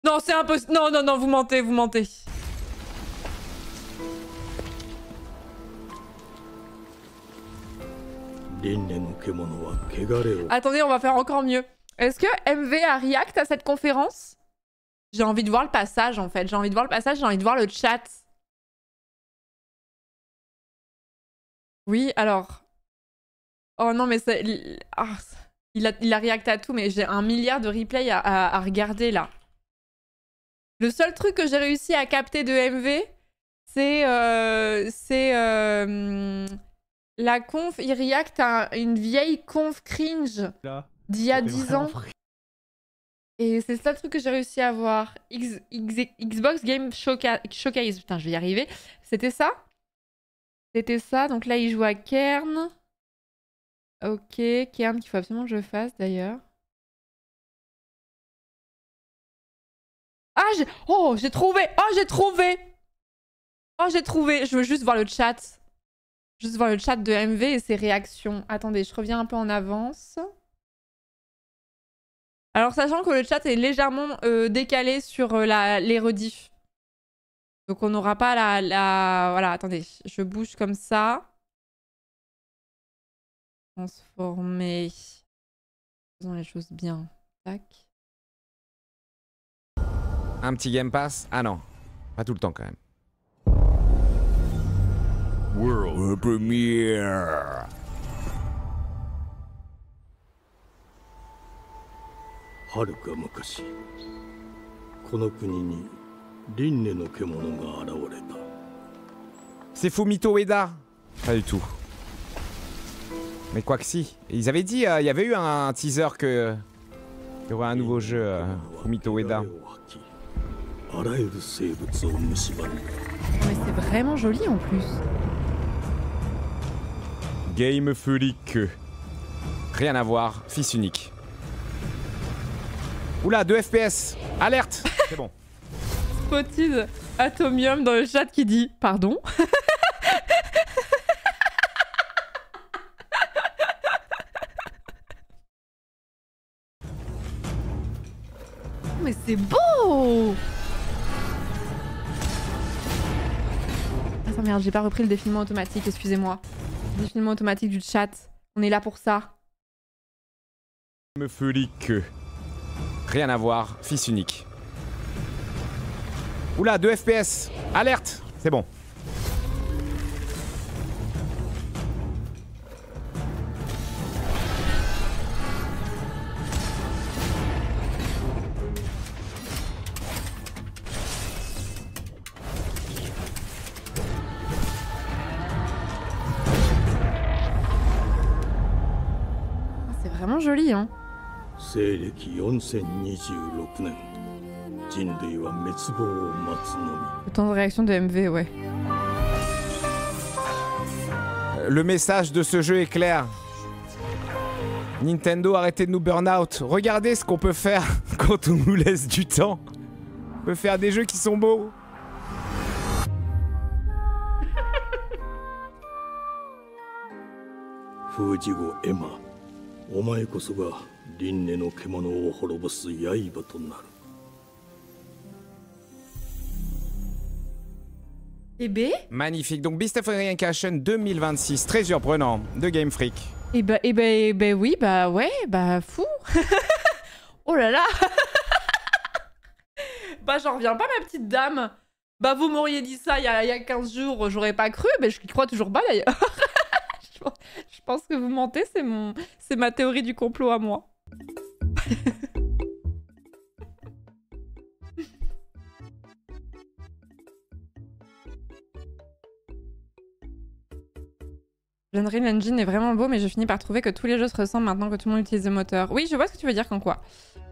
Speaker 1: Non, c'est impossible. Non, non, non, vous mentez, vous mentez. Attendez, on va faire encore mieux. Est-ce que MV a react à cette conférence? J'ai envie de voir le passage, en fait. J'ai envie de voir le passage, j'ai envie de voir le chat. Oui, alors... Oh non, mais c'est... Ah, il a react à tout, mais j'ai 1 milliard de replays à regarder, là. Le seul truc que j'ai réussi à capter de MV, c'est... la conf, il react à une vieille conf cringe d'il y a 10 ans. Et c'est le seul truc que j'ai réussi à voir. Xbox Game Showcase. Putain, je vais y arriver. C'était ça? C'était ça. Donc là, il joue à Kern. Ok, Kern qu'il faut absolument que je fasse d'ailleurs. Ah, j'ai trouvé! Oh, j'ai trouvé! Oh, j'ai trouvé! Je veux juste voir le chat. Juste voir le chat de MV et ses réactions. Attendez, je reviens un peu en avance. Alors, sachant que le chat est légèrement décalé sur les rediffs. Donc, on n'aura pas Voilà, attendez. Je bouge comme ça. Transformer. Faisons les choses bien. Tac.
Speaker 4: Un petit Game Pass? Ah non, pas tout le temps quand même.
Speaker 5: World Premiere.
Speaker 4: C'est Fumito Ueda? Pas du tout. Mais quoi que si. Ils avaient dit, il y avait eu un teaser que il y aurait un nouveau jeu Fumito Ueda.
Speaker 1: Mais c'est vraiment joli en plus.
Speaker 4: Game Freak. Rien à voir, fils unique. Oula, 2 FPS. Alerte. C'est bon.
Speaker 1: Spotted Atomium dans le chat qui dit pardon. Mais c'est beau! Ah merde, j'ai pas repris le défilement automatique, excusez-moi. Le défilement automatique du chat. On est là pour ça.
Speaker 4: Game Freak. Rien à voir, fils unique. Oula, 2 FPS. Alerte. C'est bon.
Speaker 1: C'est vraiment joli, hein.
Speaker 5: Le
Speaker 1: temps de réaction de MV, ouais.
Speaker 4: Le message de ce jeu est clair. Nintendo, arrêtez de nous burn out. Regardez ce qu'on peut faire quand on nous laisse du temps. On peut faire des jeux qui sont beaux.
Speaker 5: Fujigo Emma, お前こそが輪廻の獣を滅ぼす刃となる。
Speaker 1: Et B
Speaker 4: Magnifique. Donc Beast of Reincarnation 2026, très surprenant, de Game Freak.
Speaker 1: Oui, bah ouais, bah fou. Oh là là. Bah j'en reviens pas, ma petite dame. Bah vous m'auriez dit ça il y a 15 jours, j'aurais pas cru, mais je crois toujours pas d'ailleurs. Je pense que vous mentez, c'est ma théorie du complot à moi. Unreal Engine est vraiment beau, mais je finis par trouver que tous les jeux se ressemblent maintenant que tout le monde utilise le moteur. Oui, je vois ce que tu veux dire, quand quoi.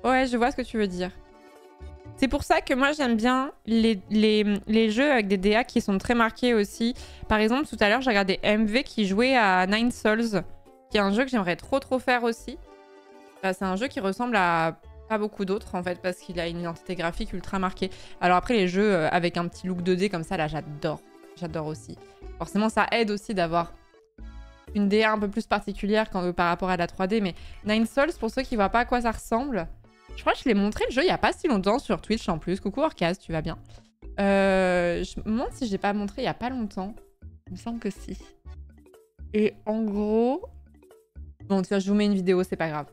Speaker 1: Ouais, je vois ce que tu veux dire. C'est pour ça que moi j'aime bien les jeux avec des DA qui sont très marqués aussi. Par exemple, tout à l'heure j'ai regardé MV qui jouait à Nine Souls, qui est un jeu que j'aimerais trop faire aussi. C'est un jeu qui ressemble à pas beaucoup d'autres en fait, parce qu'il a une identité graphique ultra marquée. Alors après les jeux avec un petit look 2D comme ça, là j'adore. J'adore aussi. Forcément ça aide aussi d'avoir une DA un peu plus particulière par rapport à la 3D, mais Nine Souls, pour ceux qui voient pas à quoi ça ressemble, je crois que je l'ai montré le jeu il y a pas si longtemps sur Twitch en plus. Coucou Orcas, tu vas bien? Je me demande si j'ai pas montré il y a pas longtemps. Il me semble que si. Et en gros... Bon, tiens, je vous mets une vidéo, c'est pas grave.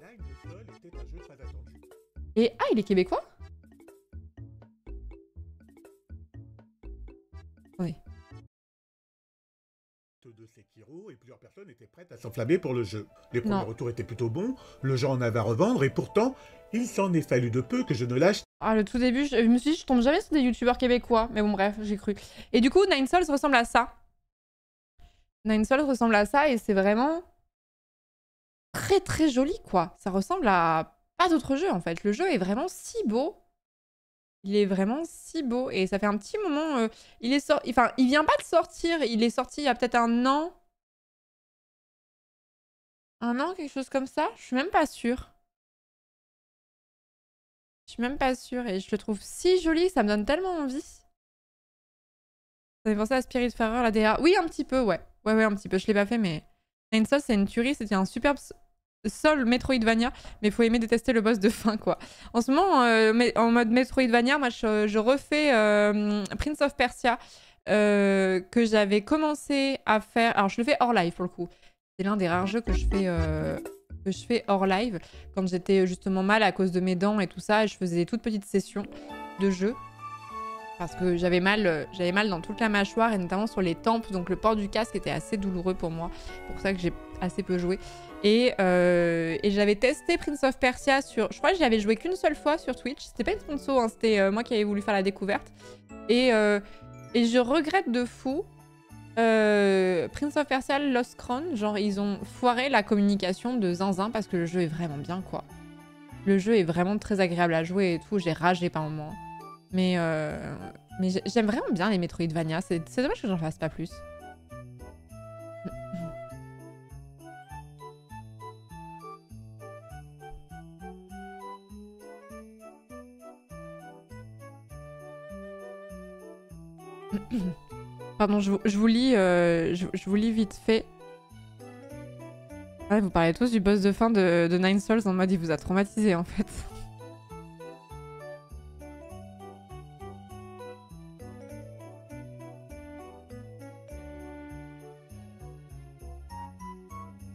Speaker 1: Et... Ah, il est québécois? Oui.
Speaker 6: De Sekiro et plusieurs personnes étaient prêtes à s'enflammer pour le jeu. Les premiers retours étaient plutôt bons, le jeu en avait à revendre et pourtant, il s'en est fallu de peu que je ne lâche.
Speaker 1: Ah, le tout début, je me suis dit, je tombe jamais sur des youtubeurs québécois. Mais bon, bref, j'ai cru. Et du coup, Nine Souls ressemble à ça. Nine Souls ressemble à ça et c'est vraiment très joli, quoi. Ça ressemble à pas d'autres jeux, en fait. Le jeu est vraiment si beau. Il est vraiment si beau et ça fait un petit moment. Il est sorti, enfin, il vient pas de sortir. Il est sorti il y a peut-être un an, quelque chose comme ça. Je suis même pas sûre. Je suis même pas sûre et je le trouve si joli, ça me donne tellement envie. Ça fait penser à Spiritfarer, la DA. Oui, un petit peu, ouais. Ouais, un petit peu. Je l'ai pas fait, mais Nine Souls, c'est une tuerie. C'était un superbe Sol Metroidvania, mais faut aimer détester le boss de fin, quoi. En ce moment, en mode Metroidvania, moi je refais Prince of Persia que j'avais commencé à faire. Alors je le fais hors live pour le coup. C'est l'un des rares jeux que je fais hors live quand j'étais justement mal à cause de mes dents et tout ça. Et je faisais des toutes petites sessions de jeu parce que j'avais mal dans toute la mâchoire et notamment sur les tempes. Donc le port du casque était assez douloureux pour moi. C'est pour ça que j'ai assez peu joué. Et j'avais testé Prince of Persia sur... Je crois que j'y avais joué qu'une seule fois sur Twitch. C'était pas une sponsor, hein, c'était moi qui avais voulu faire la découverte. Et je regrette de fou Prince of Persia Lost Crown. Genre, ils ont foiré la communication de Zinzin parce que le jeu est vraiment bien, quoi. Le jeu est vraiment très agréable à jouer et tout. J'ai ragé par moments. Mais j'aime vraiment bien les Metroidvania. C'est dommage que j'en fasse pas plus. Pardon, je vous lis vite fait. Ouais, vous parlez tous du boss de fin de Nine Souls en mode il vous a traumatisé en fait.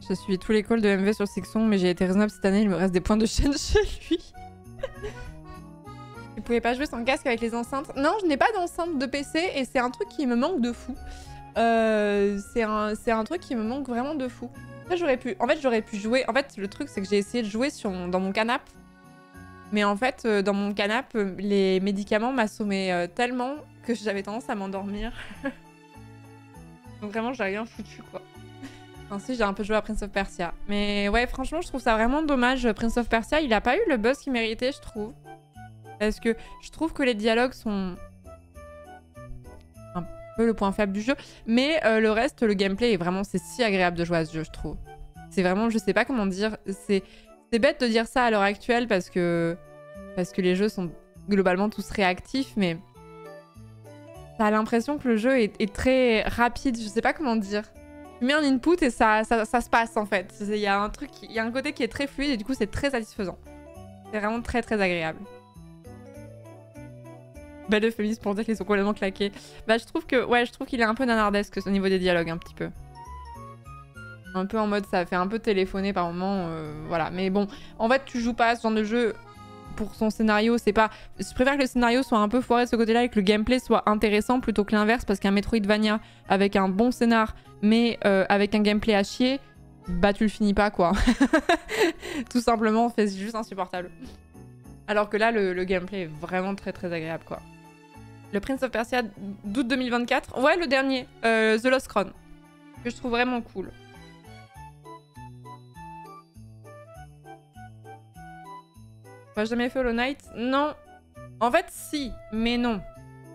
Speaker 1: J'ai suivi tous les calls de MV sur Sixon, mais j'ai été raisonnable cette année, il me reste des points de chaîne chez lui. Vous pouvez pas jouer sans casque avec les enceintes? Non, je n'ai pas d'enceinte de PC et c'est un truc qui me manque de fou. C'est un truc qui me manque vraiment de fou. Après, j'aurais pu jouer... En fait, le truc, c'est que j'ai essayé de jouer dans mon canapé. Mais en fait, dans mon canapé, les médicaments m'assommaient tellement que j'avais tendance à m'endormir. Donc vraiment, j'ai rien foutu, quoi. Ainsi, j'ai un peu joué à Prince of Persia. Mais ouais, franchement, je trouve ça vraiment dommage. Prince of Persia, il a pas eu le buzz qu'il méritait, je trouve. Parce que je trouve que les dialogues sont un peu le point faible du jeu. Mais le reste, le gameplay est vraiment... C'est si agréable de jouer à ce jeu, je trouve. C'est vraiment... Je sais pas comment dire. C'est bête de dire ça à l'heure actuelle parce que les jeux sont globalement tous réactifs. Mais t'as l'impression que le jeu est très rapide. Je sais pas comment dire. Tu mets un input et ça se passe en fait. Il y a un truc, il y a un côté qui est très fluide et du coup c'est très satisfaisant. C'est vraiment très très agréable. Belle euphémisme pour dire qu'ils sont complètement claqués. Bah je trouve que, ouais, je trouve qu'il est un peu nanardesque au niveau des dialogues un petit peu. Un peu en mode ça fait un peu téléphoner par moment, voilà. Mais bon, en fait tu joues pas à ce genre de jeu pour son scénario, c'est pas... Je préfère que le scénario soit un peu foiré de ce côté-là et que le gameplay soit intéressant plutôt que l'inverse, parce qu'un Metroidvania avec un bon scénar mais avec un gameplay à chier, bah tu le finis pas quoi. Tout simplement, c'est juste insupportable. Alors que là, le gameplay est vraiment très très agréable quoi. Le Prince of Persia d'août 2024, ouais le dernier, The Lost Crown, que je trouve vraiment cool. T'as jamais fait Hollow Knight? Non. En fait, si, mais non.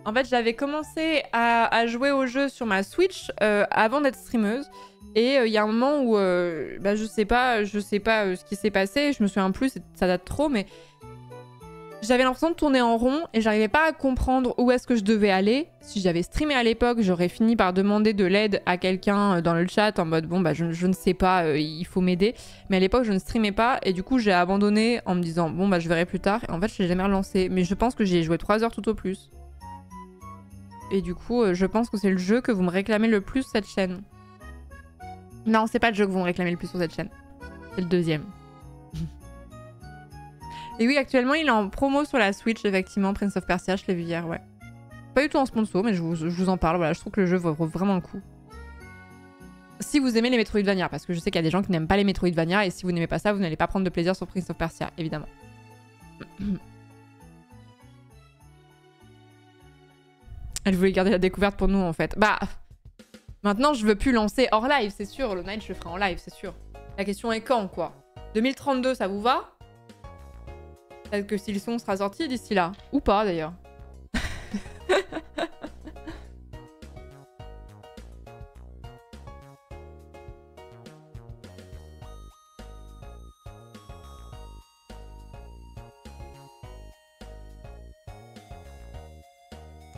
Speaker 1: En fait, j'avais commencé à jouer au jeu sur ma Switch avant d'être streameuse. Et il y a un moment où, bah, je sais pas ce qui s'est passé. Je me souviens plus, ça date trop, mais j'avais l'impression de tourner en rond et j'arrivais pas à comprendre où est-ce que je devais aller. Si j'avais streamé à l'époque, j'aurais fini par demander de l'aide à quelqu'un dans le chat en mode bon bah je ne sais pas, il faut m'aider. Mais à l'époque je ne streamais pas et du coup j'ai abandonné en me disant bon bah je verrai plus tard. Et en fait je l'ai jamais relancé. Mais je pense que j'y ai joué 3 heures tout au plus. Et du coup je pense que c'est le jeu que vous me réclamez le plus sur cette chaîne. Non, c'est pas le jeu que vous me réclamez le plus sur cette chaîne. C'est le deuxième. Et oui, actuellement, il est en promo sur la Switch, effectivement, Prince of Persia, je l'ai vu hier, ouais. Pas du tout en sponsor, mais je vous en parle, voilà, je trouve que le jeu vaut vraiment le coup. Si vous aimez les Metroidvania, parce que je sais qu'il y a des gens qui n'aiment pas les Metroidvania, et si vous n'aimez pas ça, vous n'allez pas prendre de plaisir sur Prince of Persia, évidemment. Elle voulait garder la découverte pour nous, en fait. Bah, maintenant, je veux plus lancer hors live, c'est sûr. Le Night, je le ferai en live, c'est sûr. La question est quand, quoi? 2032, ça vous va? Peut-être que si le son sera sorti d'ici là. Ou pas, d'ailleurs.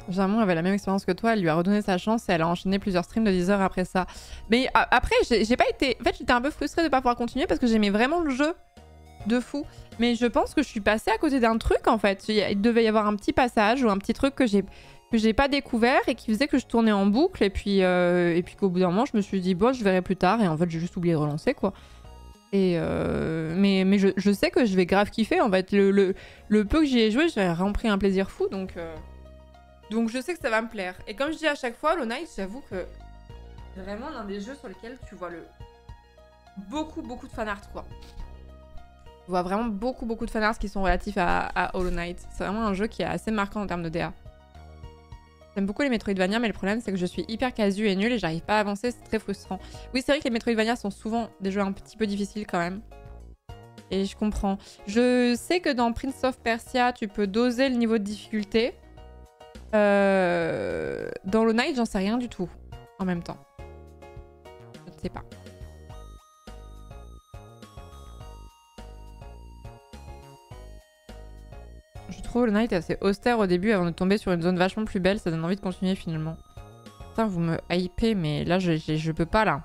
Speaker 1: Généralement, elle avait la même expérience que toi, elle lui a redonné sa chance et elle a enchaîné plusieurs streams de 10 heures après ça. Mais après, j'ai pas été... En fait, j'étais un peu frustrée de pas pouvoir continuer parce que j'aimais vraiment le jeu de fou. Mais je pense que je suis passée à côté d'un truc, en fait. Il devait y avoir un petit passage ou un petit truc que j'ai pas découvert et qui faisait que je tournais en boucle. Et puis qu'au bout d'un moment, je me suis dit, bon, je verrai plus tard. Et en fait, j'ai juste oublié de relancer, quoi. Et mais je sais que je vais grave kiffer, en fait. Le peu que j'y ai joué, j'ai vraiment pris un plaisir fou, donc je sais que ça va me plaire. Et comme je dis à chaque fois, Hollow Knight, j'avoue que c'est vraiment l'un des jeux sur lesquels tu vois beaucoup de fanart, quoi. Tu vois vraiment beaucoup de fanarts qui sont relatifs à Hollow Knight. C'est vraiment un jeu qui est assez marquant en termes de DA. J'aime beaucoup les Metroidvania, mais le problème c'est que je suis hyper casu et nulle et j'arrive pas à avancer, c'est très frustrant. Oui, c'est vrai que les Metroidvania sont souvent des jeux un petit peu difficiles quand même. Et je comprends. Je sais que dans Prince of Persia, tu peux doser le niveau de difficulté. Dans Hollow Knight, j'en sais rien du tout en même temps. Je ne sais pas. Je trouve Hollow Knight assez austère au début avant de tomber sur une zone vachement plus belle. Ça donne envie de continuer finalement. Putain, vous me hypez, mais là, je peux pas, là.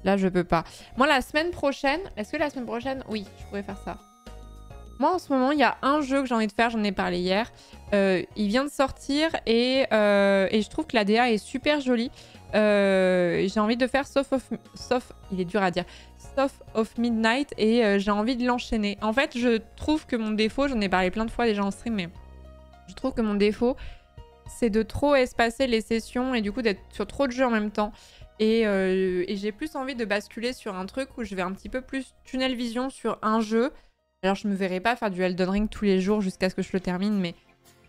Speaker 1: Là, je peux pas. Moi, la semaine prochaine... Est-ce que la semaine prochaine... Oui, je pourrais faire ça. Moi, en ce moment, il y a un jeu que j'ai envie de faire. J'en ai parlé hier. Il vient de sortir et je trouve que la DA est super jolie. J'ai envie de faire il est dur à dire. Soft of Midnight et j'ai envie de l'enchaîner. En fait, je trouve que mon défaut, j'en ai parlé plein de fois déjà en stream, mais je trouve que mon défaut, c'est de trop espacer les sessions et du coup d'être sur trop de jeux en même temps. Et j'ai plus envie de basculer sur un truc où je vais un petit peu plus tunnel vision sur un jeu. Alors, je me verrai pas faire du Elden Ring tous les jours jusqu'à ce que je le termine, mais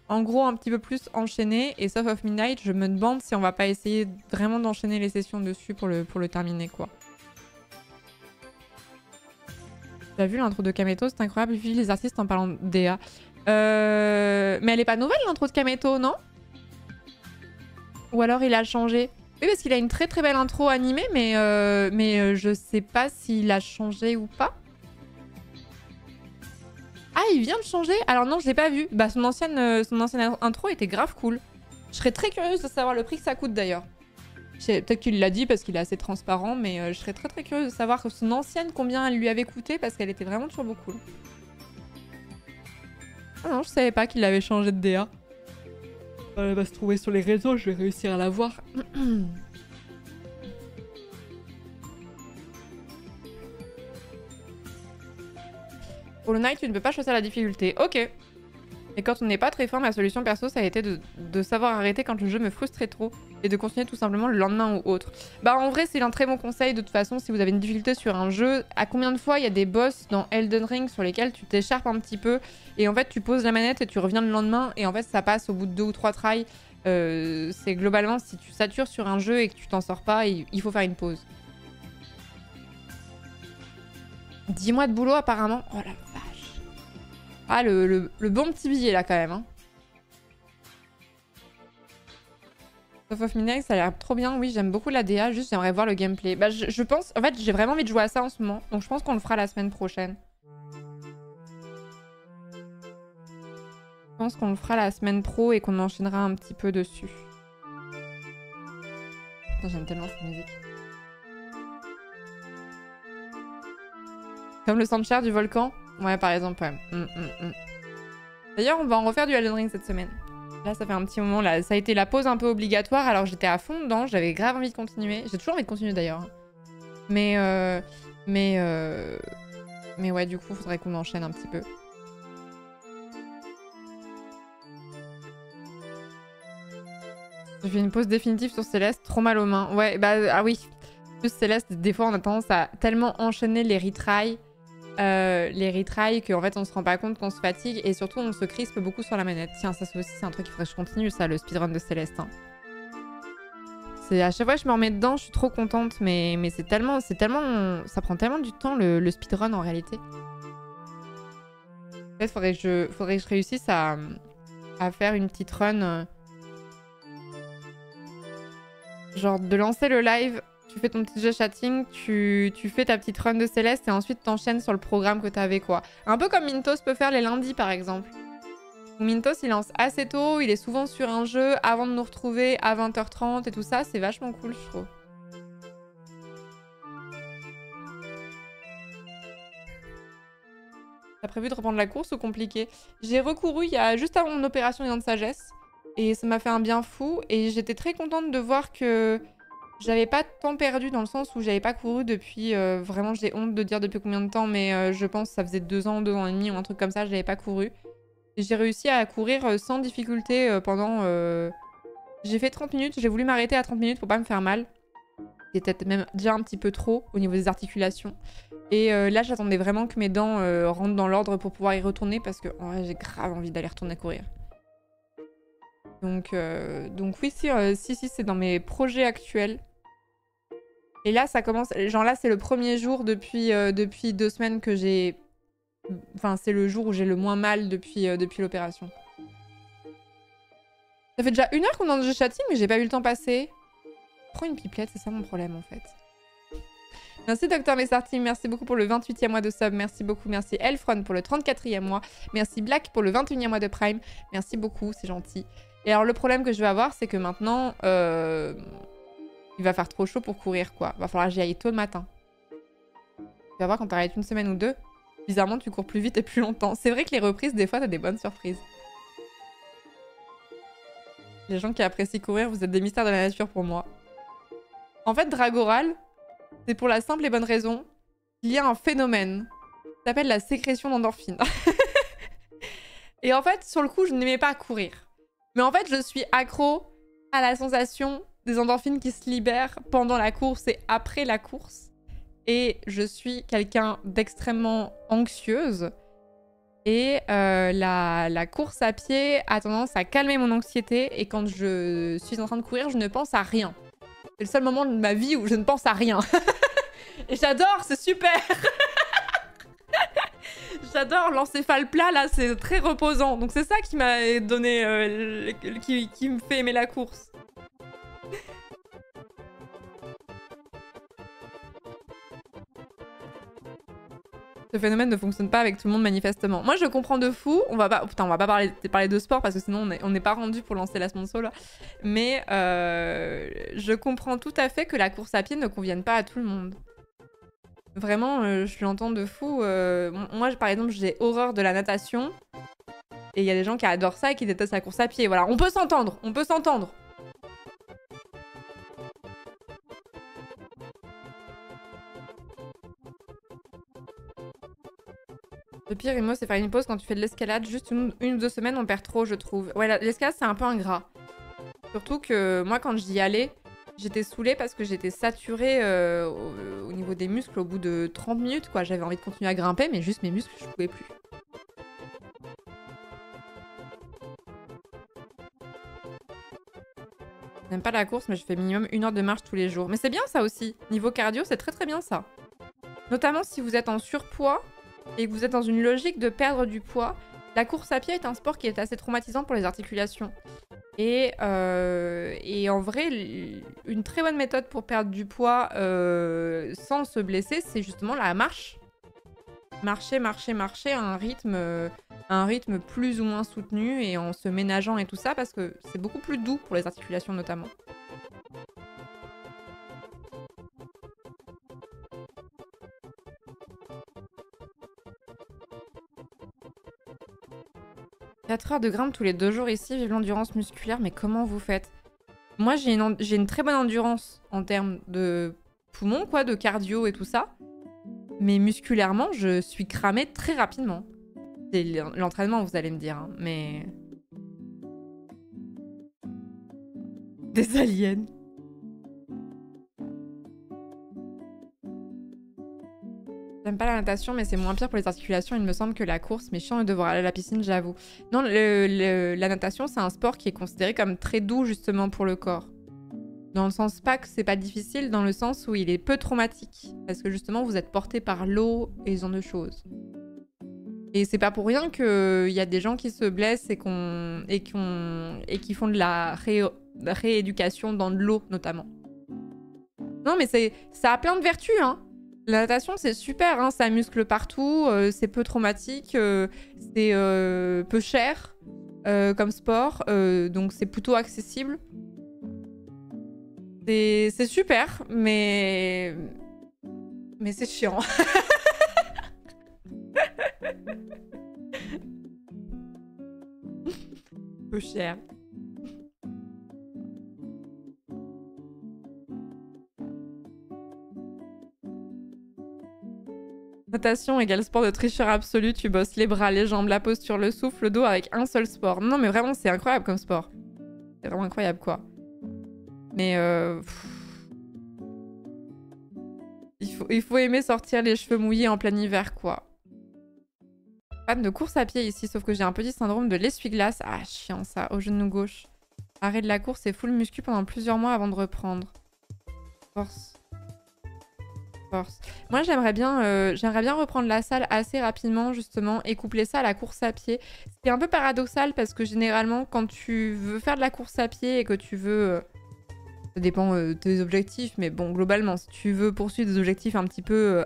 Speaker 1: en gros, un petit peu plus enchaîné. Et Soft of Midnight, je me demande si on va pas essayer vraiment d'enchaîner les sessions dessus pour le terminer, quoi. Tu as vu l'intro de Kameto, c'est incroyable. Vive les artistes en parlant de DA. Mais elle est pas nouvelle, l'intro de Kameto, non? Ou alors il a changé? Oui, parce qu'il a une très très belle intro animée, mais je sais pas s'il a changé ou pas. Ah, il vient de changer? Alors non, je l'ai pas vu. Bah, son ancienne intro était grave cool. Je serais très curieuse de savoir le prix que ça coûte d'ailleurs. Peut-être qu'il l'a dit parce qu'il est assez transparent, mais je serais très très curieuse de savoir son ancienne combien elle lui avait coûté parce qu'elle était vraiment turbo cool. Ah non, je savais pas qu'il avait changé de DA. Elle va se trouver sur les réseaux, je vais réussir à la voir. Hollow Knight, tu ne peux pas choisir la difficulté. Ok. Et quand on n'est pas très fort, ma solution perso, ça a été de savoir arrêter quand le jeu me frustrait trop et de continuer tout simplement le lendemain ou autre. Bah en vrai, c'est un très bon conseil de toute façon si vous avez une difficulté sur un jeu. À combien de fois il y a des boss dans Elden Ring sur lesquels tu t'écharpes un petit peu et en fait tu poses la manette et tu reviens le lendemain et en fait ça passe au bout de 2 ou 3 tries. C'est globalement si tu satures sur un jeu et que tu t'en sors pas, il faut faire une pause. 10 mois de boulot apparemment. Oh la vache. Ah, le bon petit billet, là, quand même. Hein. Soft of Midnight, ça a l'air trop bien. Oui, j'aime beaucoup la DA. Juste, j'aimerais voir le gameplay. Bah, je pense... En fait, j'ai vraiment envie de jouer à ça en ce moment. Donc, je pense qu'on le fera la semaine prochaine. Je pense qu'on le fera la semaine pro et qu'on enchaînera un petit peu dessus. J'aime tellement cette musique. Comme le soundtrack du volcan. Ouais, par exemple, ouais. D'ailleurs, on va en refaire du Elden Ring cette semaine. Là, ça fait un petit moment. Là, ça a été la pause un peu obligatoire. Alors, j'étais à fond dedans. J'avais grave envie de continuer. J'ai toujours envie de continuer, d'ailleurs. Mais ouais, du coup, il faudrait qu'on enchaîne un petit peu. J'ai fait une pause définitive sur Céleste. Trop mal aux mains. Ouais, bah, ah oui. Plus Céleste, des fois, on a tendance à tellement enchaîner les retries. Qu'en fait on se rend pas compte qu'on se fatigue et surtout on se crispe beaucoup sur la manette. Tiens, ça aussi c'est un truc qu'il faudrait que je continue, ça, le speedrun de Céleste. Hein. C'est à chaque fois que je me remets dedans, je suis trop contente, mais c'est tellement, ça prend tellement du temps le speedrun en réalité. En fait, faudrait que je réussisse à faire une petite run, genre de lancer le live. Tu fais ton petit jeu chatting, tu fais ta petite run de Céleste et ensuite t'enchaînes sur le programme que t'avais, quoi. Un peu comme Mintos peut faire les lundis, par exemple. Mintos, il lance assez tôt, il est souvent sur un jeu avant de nous retrouver à 20h30 et tout ça. C'est vachement cool, je trouve. T'as prévu de reprendre la course ou compliqué? J'ai recouru il y a juste avant mon opération Lion de Sagesse et ça m'a fait un bien fou et j'étais très contente de voir que... J'avais pas de temps perdu dans le sens où j'avais pas couru depuis... vraiment, j'ai honte de dire depuis combien de temps, mais je pense que ça faisait 2 ans, 2 ans et demi ou un truc comme ça, j'avais pas couru. Et j'ai réussi à courir sans difficulté pendant... J'ai fait 30 minutes, j'ai voulu m'arrêter à 30 minutes pour pas me faire mal. C'était même déjà un petit peu trop au niveau des articulations. Et là, j'attendais vraiment que mes dents rentrent dans l'ordre pour pouvoir y retourner parce que en vrai, j'ai grave envie d'aller retourner courir. Donc oui, si, c'est dans mes projets actuels. Et là, ça commence... Genre là, c'est le premier jour depuis 2 semaines que j'ai... Enfin, c'est le jour où j'ai le moins mal depuis l'opération. Ça fait déjà 1 heure qu'on est en jeu chatting, mais j'ai pas eu le temps passer. Prends une pipelette, c'est ça mon problème, en fait. Merci Dr Messarty, merci beaucoup pour le 28e mois de sub, merci beaucoup, merci Elfron pour le 34e mois, merci Black pour le 21e mois de Prime, merci beaucoup, c'est gentil. Et alors le problème que je vais avoir, c'est que maintenant, il va faire trop chaud pour courir, quoi. Va falloir que j'y aille tôt le matin. Tu vas voir, quand t'arrêtes 1 semaine ou 2, bizarrement, tu cours plus vite et plus longtemps. C'est vrai que les reprises, des fois, t'as des bonnes surprises. Les gens qui apprécient courir, vous êtes des mystères de la nature pour moi. En fait, Dragoral, c'est pour la simple et bonne raison qu'il y a un phénomène qui s'appelle la sécrétion d'endorphine. Et en fait, sur le coup, je n'aimais pas courir. Mais en fait, je suis accro à la sensation des endorphines qui se libèrent pendant la course et après la course. Et je suis quelqu'un d'extrêmement anxieuse. Et la course à pied a tendance à calmer mon anxiété. Et quand je suis en train de courir, je ne pense à rien. C'est le seul moment de ma vie où je ne pense à rien. Et j'adore, c'est super. J'adore l'encéphale plat, là, c'est très reposant. Donc c'est ça qui m'a donné... qui me fait aimer la course. Ce phénomène ne fonctionne pas avec tout le monde manifestement. Moi, je comprends de fou. On va pas parler de sport parce que sinon on n'est pas rendu pour lancer la sponsor là. Mais je comprends tout à fait que la course à pied ne convienne pas à tout le monde. Vraiment, je l'entends de fou. Moi, par exemple, j'ai horreur de la natation. Et il y a des gens qui adorent ça et qui détestent la course à pied. Voilà, on peut s'entendre, on peut s'entendre. Le pire, Imo, c'est faire une pause quand tu fais de l'escalade. Juste une ou 2 semaines, on perd trop, je trouve. Ouais, l'escalade, c'est un peu ingrat. Surtout que moi, quand j'y allais, j'étais saoulée parce que j'étais saturée au niveau des muscles au bout de 30 minutes, quoi. J'avais envie de continuer à grimper, mais juste mes muscles, je pouvais plus. J'aime pas la course, mais je fais minimum 1 heure de marche tous les jours. Mais c'est bien ça aussi. Niveau cardio, c'est très très bien ça. Notamment si vous êtes en surpoids et que vous êtes dans une logique de perdre du poids, la course à pied est un sport qui est assez traumatisant pour les articulations. Et en vrai, une très bonne méthode pour perdre du poids sans se blesser, c'est justement la marche. Marcher à un rythme plus ou moins soutenu et en se ménageant et tout ça, parce que c'est beaucoup plus doux pour les articulations notamment. « 4 heures de grimpe tous les 2 jours ici, vive l'endurance musculaire, mais comment vous faites ?» Moi, j'ai une très bonne endurance en termes de poumons, quoi, de cardio et tout ça. Mais musculairement, je suis cramée très rapidement. C'est l'entraînement, vous allez me dire, hein, mais... Des aliens. J'aime pas la natation, mais c'est moins pire pour les articulations, il me semble, que la course. Mais chiant de devoir aller à la piscine, j'avoue. Non, la natation, c'est un sport qui est considéré comme très doux, justement, pour le corps. Dans le sens pas que c'est pas difficile, dans le sens où il est peu traumatique. Parce que, justement, vous êtes porté par l'eau et ce genre de choses. Et c'est pas pour rien qu'il y a des gens qui se blessent et qui font de la rééducation dans de l'eau, notamment. Non, mais ça a plein de vertus, hein. La natation, c'est super, hein, ça muscle partout, c'est peu traumatique, c'est peu cher comme sport, donc c'est plutôt accessible. C'est super, mais c'est chiant. Peu cher. Natation égale sport de tricheur absolu, tu bosses les bras, les jambes, la posture, le souffle, le dos avec un seul sport. Non mais vraiment c'est incroyable comme sport. C'est vraiment incroyable quoi. Mais il faut aimer sortir les cheveux mouillés en plein hiver quoi. Fan de course à pied ici, sauf que j'ai un petit syndrome de l'essuie-glace. Ah chiant ça, au genou gauche. Arrêt de la course et full muscu pendant plusieurs mois avant de reprendre. Force. Moi j'aimerais bien reprendre la salle assez rapidement justement et coupler ça à la course à pied. C'est un peu paradoxal parce que généralement quand tu veux faire de la course à pied et que tu veux... ça dépend de tes objectifs, mais bon globalement si tu veux poursuivre des objectifs un petit peu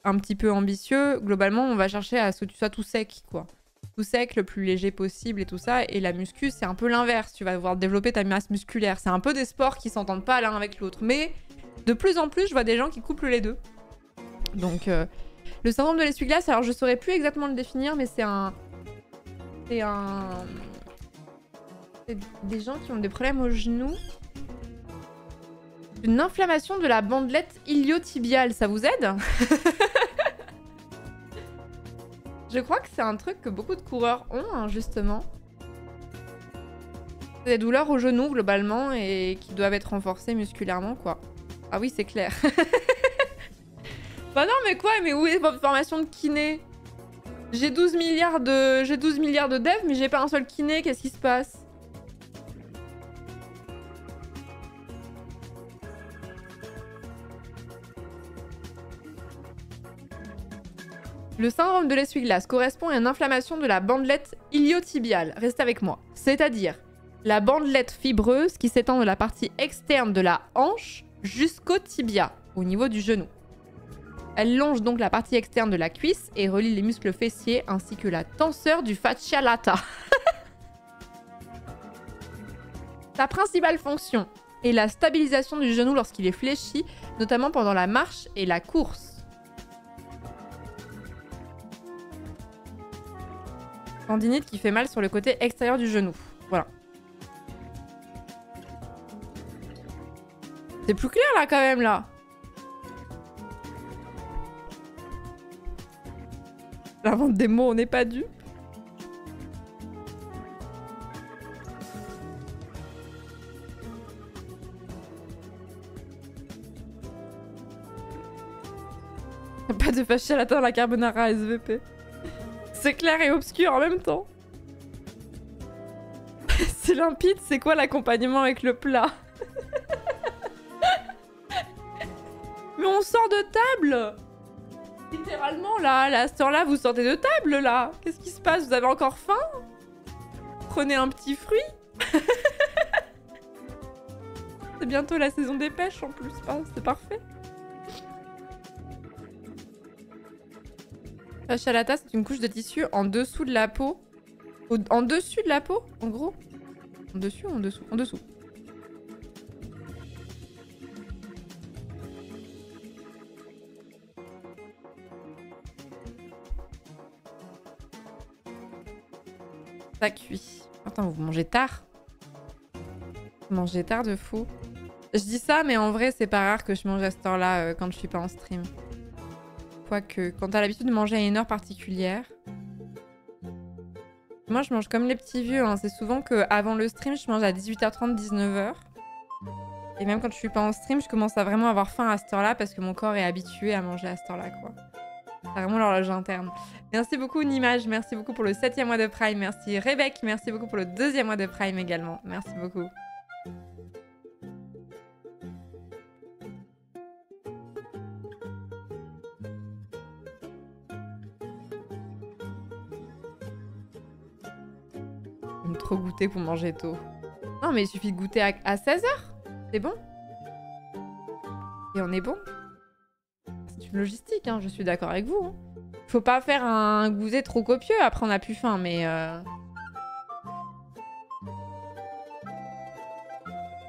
Speaker 1: ambitieux, globalement on va chercher à ce que tu sois tout sec quoi. Tout sec, le plus léger possible et tout ça. Et la muscu c'est un peu l'inverse, tu vas devoir développer ta masse musculaire. C'est un peu des sports qui s'entendent pas l'un avec l'autre, mais... De plus en plus, je vois des gens qui couplent les deux. Donc, le syndrome de l'essuie-glace, alors je saurais plus exactement le définir, mais c'est des gens qui ont des problèmes au genou. Une inflammation de la bandelette iliotibiale, ça vous aide? Je crois que c'est un truc que beaucoup de coureurs ont, hein, justement. C'est des douleurs au genou, globalement, et qui doivent être renforcées musculairement, quoi. Ah oui, c'est clair. Bah non, mais quoi? Mais où est votre formation de kiné? J'ai 12 milliards de devs, mais j'ai pas un seul kiné. Qu'est-ce qui se passe? Le syndrome de l'essuie-glace correspond à une inflammation de la bandelette iliotibiale. Restez avec moi. C'est-à-dire la bandelette fibreuse qui s'étend de la partie externe de la hanche jusqu'au tibia, au niveau du genou. Elle longe donc la partie externe de la cuisse et relie les muscles fessiers ainsi que la tenseur du fascia lata. Sa principale fonction est la stabilisation du genou lorsqu'il est fléchi, notamment pendant la marche et la course. Tendinite qui fait mal sur le côté extérieur du genou. Voilà. C'est plus clair là quand même là. J'invente des mots, on n'est pas dû. Pas de fascia latin à la carbonara SVP. C'est clair et obscur en même temps. C'est limpide, c'est quoi l'accompagnement avec le plat? Mais on sort de table! Littéralement là, à cette heure-là, vous sortez de table là! Qu'est-ce qui se passe? Vous avez encore faim? Prenez un petit fruit? C'est bientôt la saison des pêches en plus, c'est parfait. Fascia lata, c'est une couche de tissu en dessous de la peau. En dessus de la peau, en gros? En dessus ou en dessous? En dessous. Ça cuit. Attends, vous mangez tard? Vous mangez tard de fou. Je dis ça, mais en vrai, c'est pas rare que je mange à cette heure-là quand je suis pas en stream. Quoique, quand t'as l'habitude de manger à une heure particulière... Moi, je mange comme les petits vieux. Hein. C'est souvent qu'avant le stream, je mange à 18h30, 19h. Et même quand je suis pas en stream, je commence à vraiment avoir faim à cette heure-là parce que mon corps est habitué à manger à cette heure-là, quoi. C'est vraiment l'horloge interne. Merci beaucoup, Nimage. Merci beaucoup pour le 7e mois de Prime. Merci, Rebecca. Merci beaucoup pour le 2e mois de Prime également. Merci beaucoup. J'aime trop goûter pour manger tôt. Non, mais il suffit de goûter à 16h. C'est bon. Et on est bon. C'est une logistique, hein, je suis d'accord avec vous. Hein. Faut pas faire un goûter trop copieux, après on a plus faim, mais...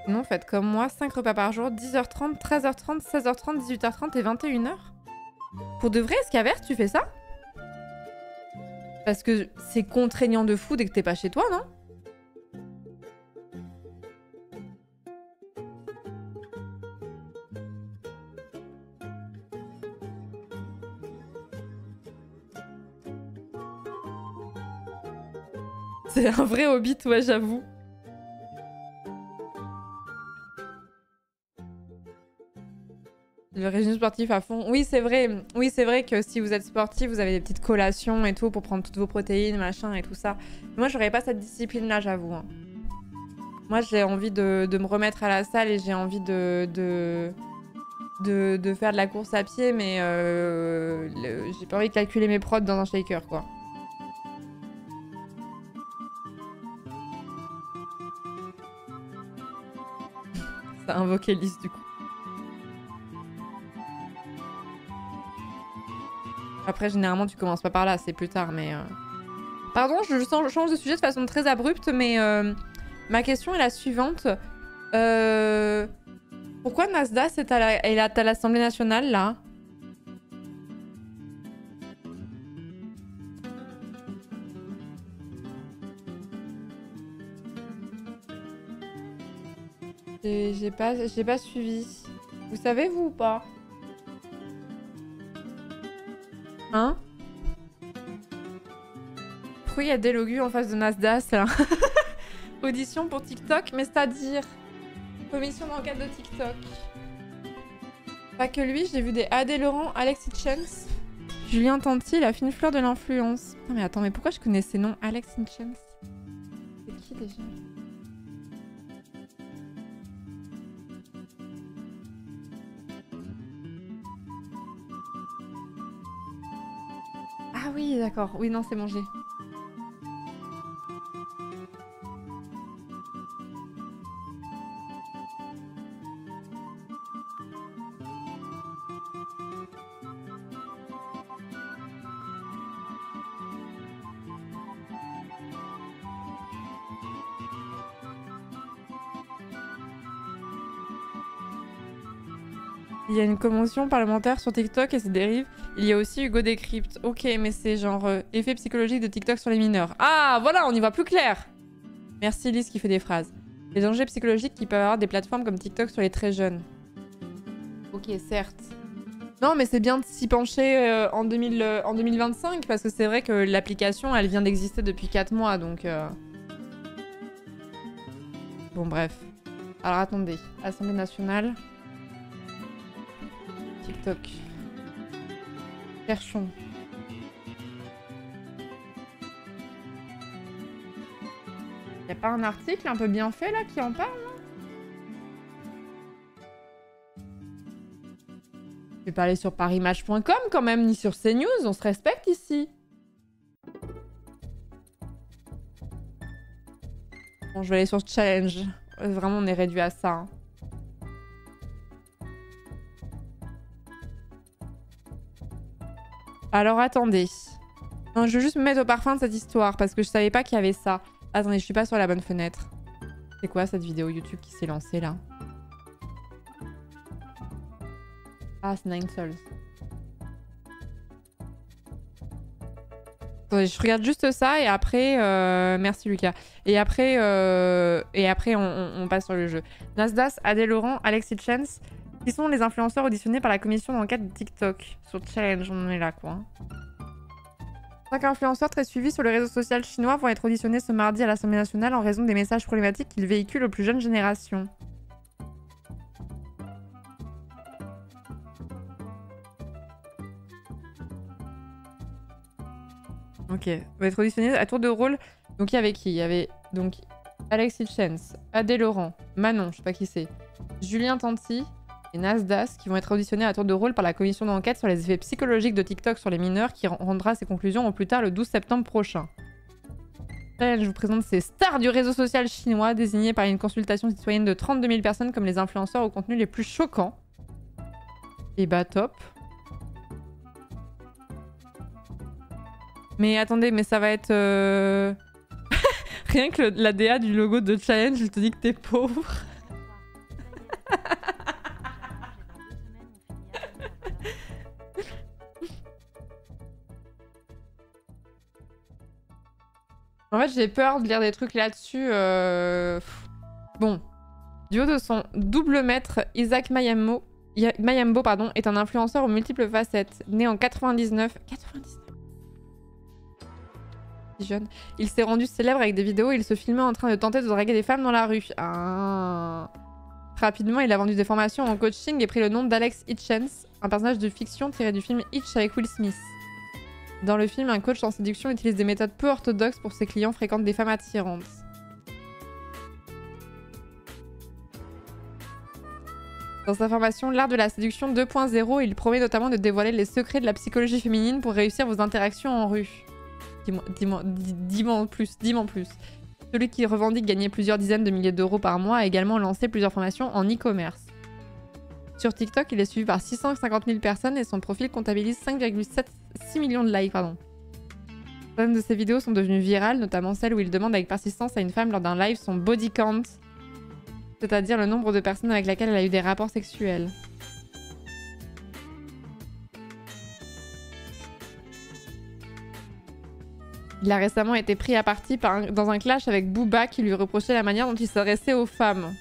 Speaker 1: Sinon, faites comme moi, 5 repas par jour, 10h30, 13h30, 16h30, 18h30 et 21h. Pour de vrai, Escavert, tu fais ça? Parce que c'est contraignant de fou dès que t'es pas chez toi, non? C'est un vrai hobbit, ouais, j'avoue. Le régime sportif à fond. Oui, c'est vrai. Oui, c'est vrai que si vous êtes sportif, vous avez des petites collations et tout pour prendre toutes vos protéines, machin et tout ça. Moi, j'aurais pas cette discipline-là, j'avoue. Hein. Moi, j'ai envie de me remettre à la salle et j'ai envie de faire de la course à pied, mais j'ai pas envie de calculer mes prods dans un shaker, quoi. Ça a invoqué Lys, du coup. Après, généralement, tu commences pas par là, c'est plus tard, mais... Pardon, je change de sujet de façon très abrupte, mais ma question est la suivante. Pourquoi Nasdaq est à l'Assemblée nationale, là? J'ai pas suivi. Vous savez, vous, ou pas? Hein? Pourquoi il y a des logos en face de Nasdaq, là? Audition pour TikTok, mais c'est-à-dire... Commission d'enquête de TikTok. Pas que lui, j'ai vu des Adé Laurent, Alexis Chance, Julien Tanti, la fine fleur de l'influence. Non mais attends, mais pourquoi je connais ces noms? Alexis Chance. C'est qui déjà? Ah oui, d'accord. Oui, non, c'est mangé. Il y a une commotion parlementaire sur TikTok et ses dérives. Il y a aussi Hugo Décrypte. Ok, mais c'est genre effet psychologique de TikTok sur les mineurs. Ah, voilà, on y voit plus clair. Merci Lise qui fait des phrases. Les dangers psychologiques qui peuvent avoir des plateformes comme TikTok sur les très jeunes. Ok, certes. Non, mais c'est bien de s'y pencher en 2025 parce que c'est vrai que l'application, elle vient d'exister depuis 4 mois, donc... Bon, bref. Alors, attendez. Assemblée nationale. TikTok. Cherchons. Y'a pas un article un peu bien fait, là, qui en parle, là? Je vais pas aller sur parismatch.com quand même, ni sur CNews, on se respecte ici. Bon, je vais aller sur Challenge. Vraiment, on est réduit à ça. Hein. Alors, attendez. Non, je veux juste me mettre au parfum de cette histoire, parce que je savais pas qu'il y avait ça. Attendez, je suis pas sur la bonne fenêtre. C'est quoi cette vidéo YouTube qui s'est lancée, là? Ah, c'est Nine Souls. Attendez, je regarde juste ça et après... Merci Lucas. Et après, on passe sur le jeu. Nasdaq, Adé Laurent, Alexis Chance, qui sont les influenceurs auditionnés par la commission d'enquête de TikTok. Sur Challenge, on en est là quoi. 5 influenceurs très suivis sur le réseau social chinois vont être auditionnés ce mardi à l'Assemblée nationale en raison des messages problématiques qu'ils véhiculent aux plus jeunes générations. Ok, on va être auditionné à tour de rôle. Donc il y avait qui? Il y avait donc Alexis Chance, Adé Laurent, Manon, je sais pas qui c'est, Julien Tanti et Nasdaq qui vont être auditionnés à tour de rôle par la commission d'enquête sur les effets psychologiques de TikTok sur les mineurs qui rendra ses conclusions au plus tard le 12 septembre prochain. Je vous présente ces stars du réseau social chinois désignées par une consultation citoyenne de 32 000 personnes comme les influenceurs au contenu les plus choquants. Et bah top. Mais attendez, mais ça va être... Rien que la DA du logo de Challenge, je te dis que t'es pauvre. En fait, j'ai peur de lire des trucs là-dessus. Bon. Du haut de son double maître, Isaac Mayambo est un influenceur aux multiples facettes. Né en 99... 99 jeune. Il s'est rendu célèbre avec des vidéos où il se filmait en train de tenter de draguer des femmes dans la rue. Ah. Rapidement, il a vendu des formations en coaching et pris le nom d'Alex Hitchens, un personnage de fiction tiré du film Hitch avec Will Smith. Dans le film, un coach en séduction utilise des méthodes peu orthodoxes pour ses clients fréquentent des femmes attirantes. Dans sa formation L'art de la séduction 2.0, il promet notamment de dévoiler les secrets de la psychologie féminine pour réussir vos interactions en rue. Dis-moi en plus. Celui qui revendique gagner plusieurs dizaines de milliers d'euros par mois a également lancé plusieurs formations en e-commerce. Sur TikTok, il est suivi par 650 000 personnes et son profil comptabilise 5,6 millions de likes. Certaines de ses vidéos sont devenues virales, notamment celle où il demande avec persistance à une femme lors d'un live son body count, c'est-à-dire le nombre de personnes avec lesquelles elle a eu des rapports sexuels. Il a récemment été pris à partie dans un clash avec Booba qui lui reprochait la manière dont il s'adressait aux femmes.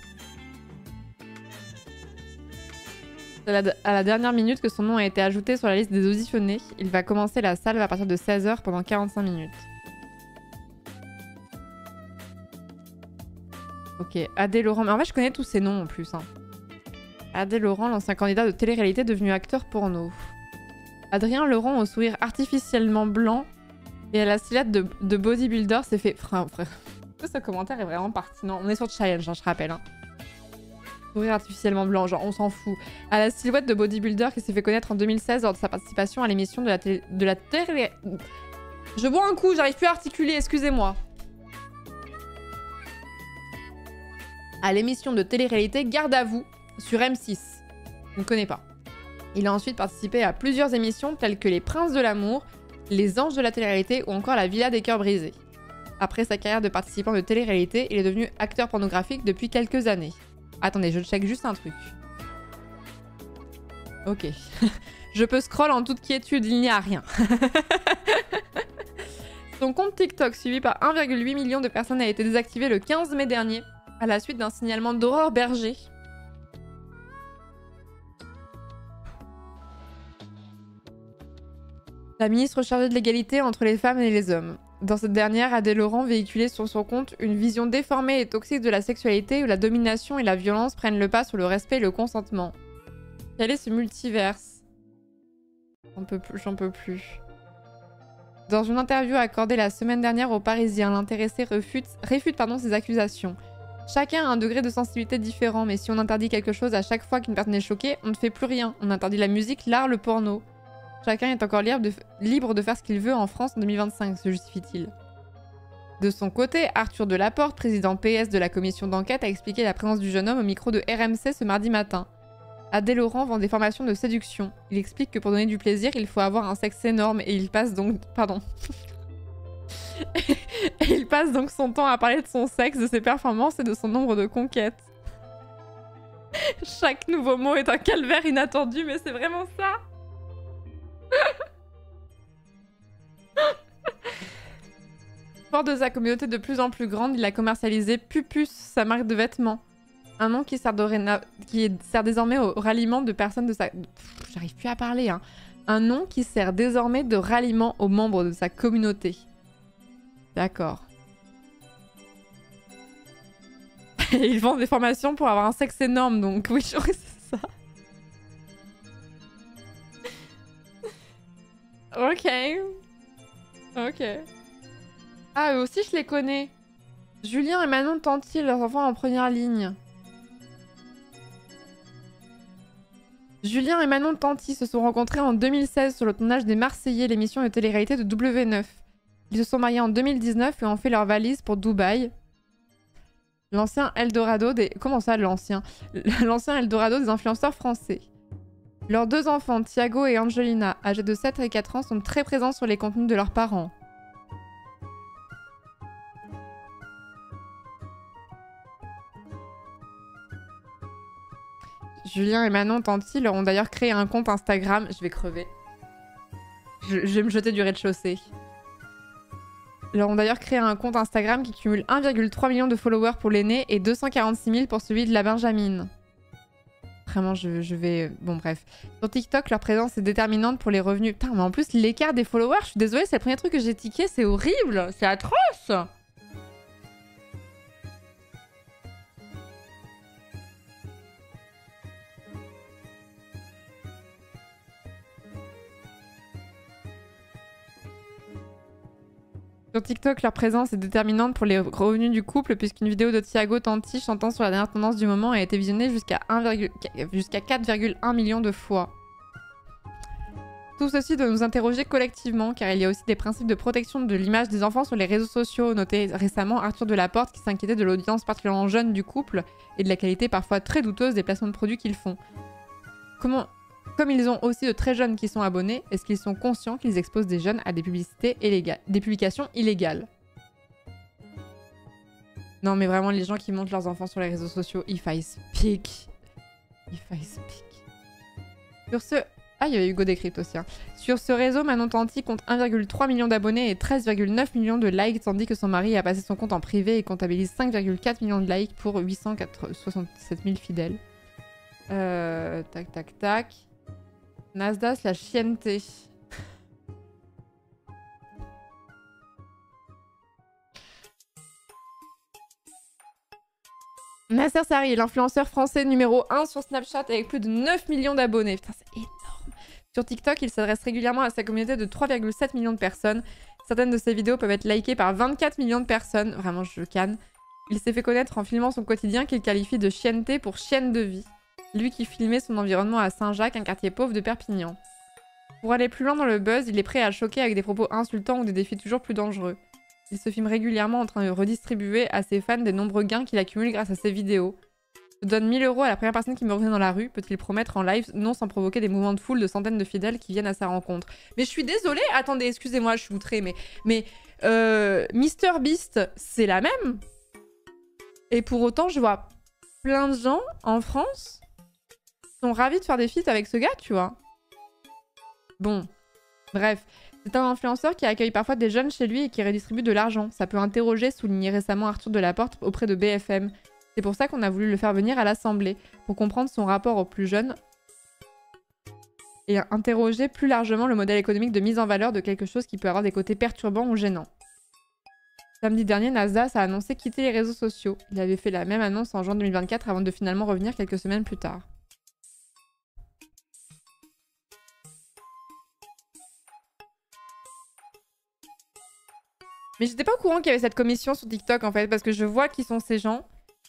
Speaker 1: C'est à la dernière minute que son nom a été ajouté sur la liste des auditionnés. Il va commencer la salve à partir de 16h pendant 45 minutes. Ok, Adé Laurent. Mais en fait, je connais tous ces noms en plus. Hein. Adé Laurent, l'ancien candidat de télé-réalité devenu acteur porno. Adrien Laurent, au sourire artificiellement blanc et à la silhouette de bodybuilder, s'est fait... Frère. Ce commentaire est vraiment pertinent. On est sur Challenge, hein, je rappelle. Hein. Sourire artificiellement blanc, genre on s'en fout. À la silhouette de bodybuilder qui s'est fait connaître en 2016 lors de sa participation à l'émission de la télé... Je bois un coup, j'arrive plus à articuler, excusez-moi. À l'émission de télé-réalité Garde à vous sur M6. Je ne connais pas. Il a ensuite participé à plusieurs émissions telles que Les Princes de l'amour, Les Anges de la télé-réalité ou encore La Villa des cœurs brisés. Après sa carrière de participant de télé-réalité, il est devenu acteur pornographique depuis quelques années. Attendez, je check juste un truc. Ok. Je peux scroll en toute quiétude, il n'y a rien. Son compte TikTok, suivi par 1,8 million de personnes, a été désactivé le 15 mai dernier, à la suite d'un signalement d'Aurore Berger. La ministre chargée de l'égalité entre les femmes et les hommes. Dans cette dernière, Adèle Laurent véhiculait sur son compte une vision déformée et toxique de la sexualité où la domination et la violence prennent le pas sur le respect et le consentement. Quel est ce multiverse? J'en peux plus. Dans une interview accordée la semaine dernière aux Parisiens, l'intéressé réfute ces accusations. Chacun a un degré de sensibilité différent, mais si on interdit quelque chose à chaque fois qu'une personne est choquée, on ne fait plus rien. On interdit la musique, l'art, le porno. Chacun est encore libre de faire ce qu'il veut en France en 2025, se justifie-t-il. De son côté, Arthur Delaporte, président PS de la commission d'enquête, a expliqué la présence du jeune homme au micro de RMC ce mardi matin. Adèle Laurent vend des formations de séduction. Il explique que pour donner du plaisir, il faut avoir un sexe énorme et il passe donc... Pardon. Et il passe donc son temps à parler de son sexe, de ses performances et de son nombre de conquêtes. Chaque nouveau mot est un calvaire inattendu, mais c'est vraiment ça. Fort de sa communauté de plus en plus grande, il a commercialisé Pupus, sa marque de vêtements. Un nom qui sert désormais au ralliement de personnes de sa... J'arrive plus à parler, hein. Un nom qui sert désormais de ralliement aux membres de sa communauté. D'accord. Et ils vendent des formations pour avoir un sexe énorme, donc oui, je crois que c'est ça. Ok. Ah, eux aussi, je les connais. Julien et Manon Tanti, leurs enfants en première ligne. Julien et Manon Tanti se sont rencontrés en 2016 sur le tournage des Marseillais, l'émission de télé-réalité de W9. Ils se sont mariés en 2019 et ont fait leur valise pour Dubaï. L'ancien Eldorado des... Comment ça, l'ancien? L'ancien Eldorado des influenceurs français. Leurs deux enfants, Thiago et Angelina, âgés de 7 et 4 ans, sont très présents sur les contenus de leurs parents. Julien et Manon Tanti leur ont d'ailleurs créé un compte Instagram. Je vais crever. Je vais me jeter du rez-de-chaussée. Ils leur ont d'ailleurs créé un compte Instagram qui cumule 1,3 million de followers pour l'aîné et 246 000 pour celui de la Benjamine. Vraiment, je vais... Bon, bref. Sur TikTok, leur présence est déterminante pour les revenus. Putain, mais en plus, l'écart des followers, je suis désolée, c'est le premier truc que j'ai tiqué, c'est horrible. C'est atroce. Sur TikTok, leur présence est déterminante pour les revenus du couple puisqu'une vidéo de Thiago Tanti chantant sur la dernière tendance du moment a été visionnée jusqu'à 4,1 millions de fois. Tout ceci doit nous interroger collectivement car il y a aussi des principes de protection de l'image des enfants sur les réseaux sociaux, noté récemment Arthur Delaporte qui s'inquiétait de l'audience particulièrement jeune du couple et de la qualité parfois très douteuse des placements de produits qu'ils font. Comme ils ont aussi de très jeunes qui sont abonnés, est-ce qu'ils sont conscients qu'ils exposent des jeunes à des publicités illégales, des publications illégales? Non mais vraiment les gens qui montrent leurs enfants sur les réseaux sociaux, if I speak. Sur ce... Ah, il y avait Hugo Décrypte aussi. Hein. Sur ce réseau, Manon Tanti compte 1,3 million d'abonnés et 13,9 millions de likes, tandis que son mari a passé son compte en privé et comptabilise 5,4 millions de likes pour 867 000 fidèles. Tac. Nasdaq, la chienneté. Nasser Sari est l'influenceur français numéro 1 sur Snapchat avec plus de 9 millions d'abonnés. Putain, c'est énorme. Sur TikTok, il s'adresse régulièrement à sa communauté de 3,7 millions de personnes. Certaines de ses vidéos peuvent être likées par 24 millions de personnes. Vraiment, je canne. Il s'est fait connaître en filmant son quotidien qu'il qualifie de chienneté pour chienne de vie. Lui qui filmait son environnement à Saint-Jacques, un quartier pauvre de Perpignan. Pour aller plus loin dans le buzz, il est prêt à choquer avec des propos insultants ou des défis toujours plus dangereux. Il se filme régulièrement en train de redistribuer à ses fans des nombreux gains qu'il accumule grâce à ses vidéos. Je donne 1000 € à la première personne qui me reconnaît dans la rue, peut-il promettre en live, non sans provoquer des mouvements de foule de centaines de fidèles qui viennent à sa rencontre. Mais je suis désolée, attendez, excusez-moi, je suis outrée, mais MrBeast, c'est la même. Et pour autant, je vois plein de gens en France sont ravis de faire des feats avec ce gars, tu vois. Bon, bref. C'est un influenceur qui accueille parfois des jeunes chez lui et qui redistribue de l'argent. Ça peut interroger, soulignait récemment Arthur Delaporte auprès de BFM. C'est pour ça qu'on a voulu le faire venir à l'Assemblée, pour comprendre son rapport aux plus jeunes et interroger plus largement le modèle économique de mise en valeur de quelque chose qui peut avoir des côtés perturbants ou gênants. Samedi dernier, Nasdaq a annoncé quitter les réseaux sociaux. Il avait fait la même annonce en juin 2024 avant de finalement revenir quelques semaines plus tard. Mais j'étais pas au courant qu'il y avait cette commission sur TikTok en fait, parce que je vois qui sont ces gens,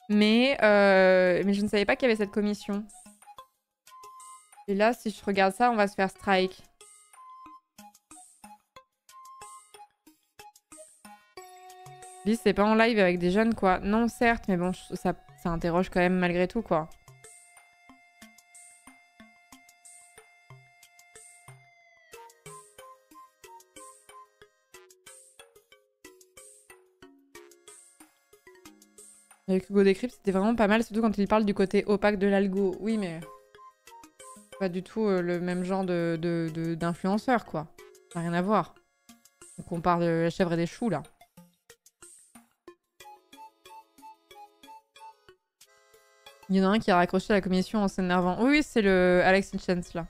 Speaker 1: mais je ne savais pas qu'il y avait cette commission. Et là, si je regarde ça, on va se faire strike. Lui, c'est pas en live avec des jeunes, quoi. Non, certes, mais bon, ça interroge quand même malgré tout, quoi. Avec Hugo Décrypte, c'était vraiment pas mal, surtout quand il parle du côté opaque de l'algo. Oui, mais pas du tout le même genre d'influenceur, quoi. Ça n'a rien à voir. Donc on parle de la chèvre et des choux, là. Il y en a un qui a raccroché à la commission en s'énervant. Oui, oui, c'est le Alex Hitchens, là.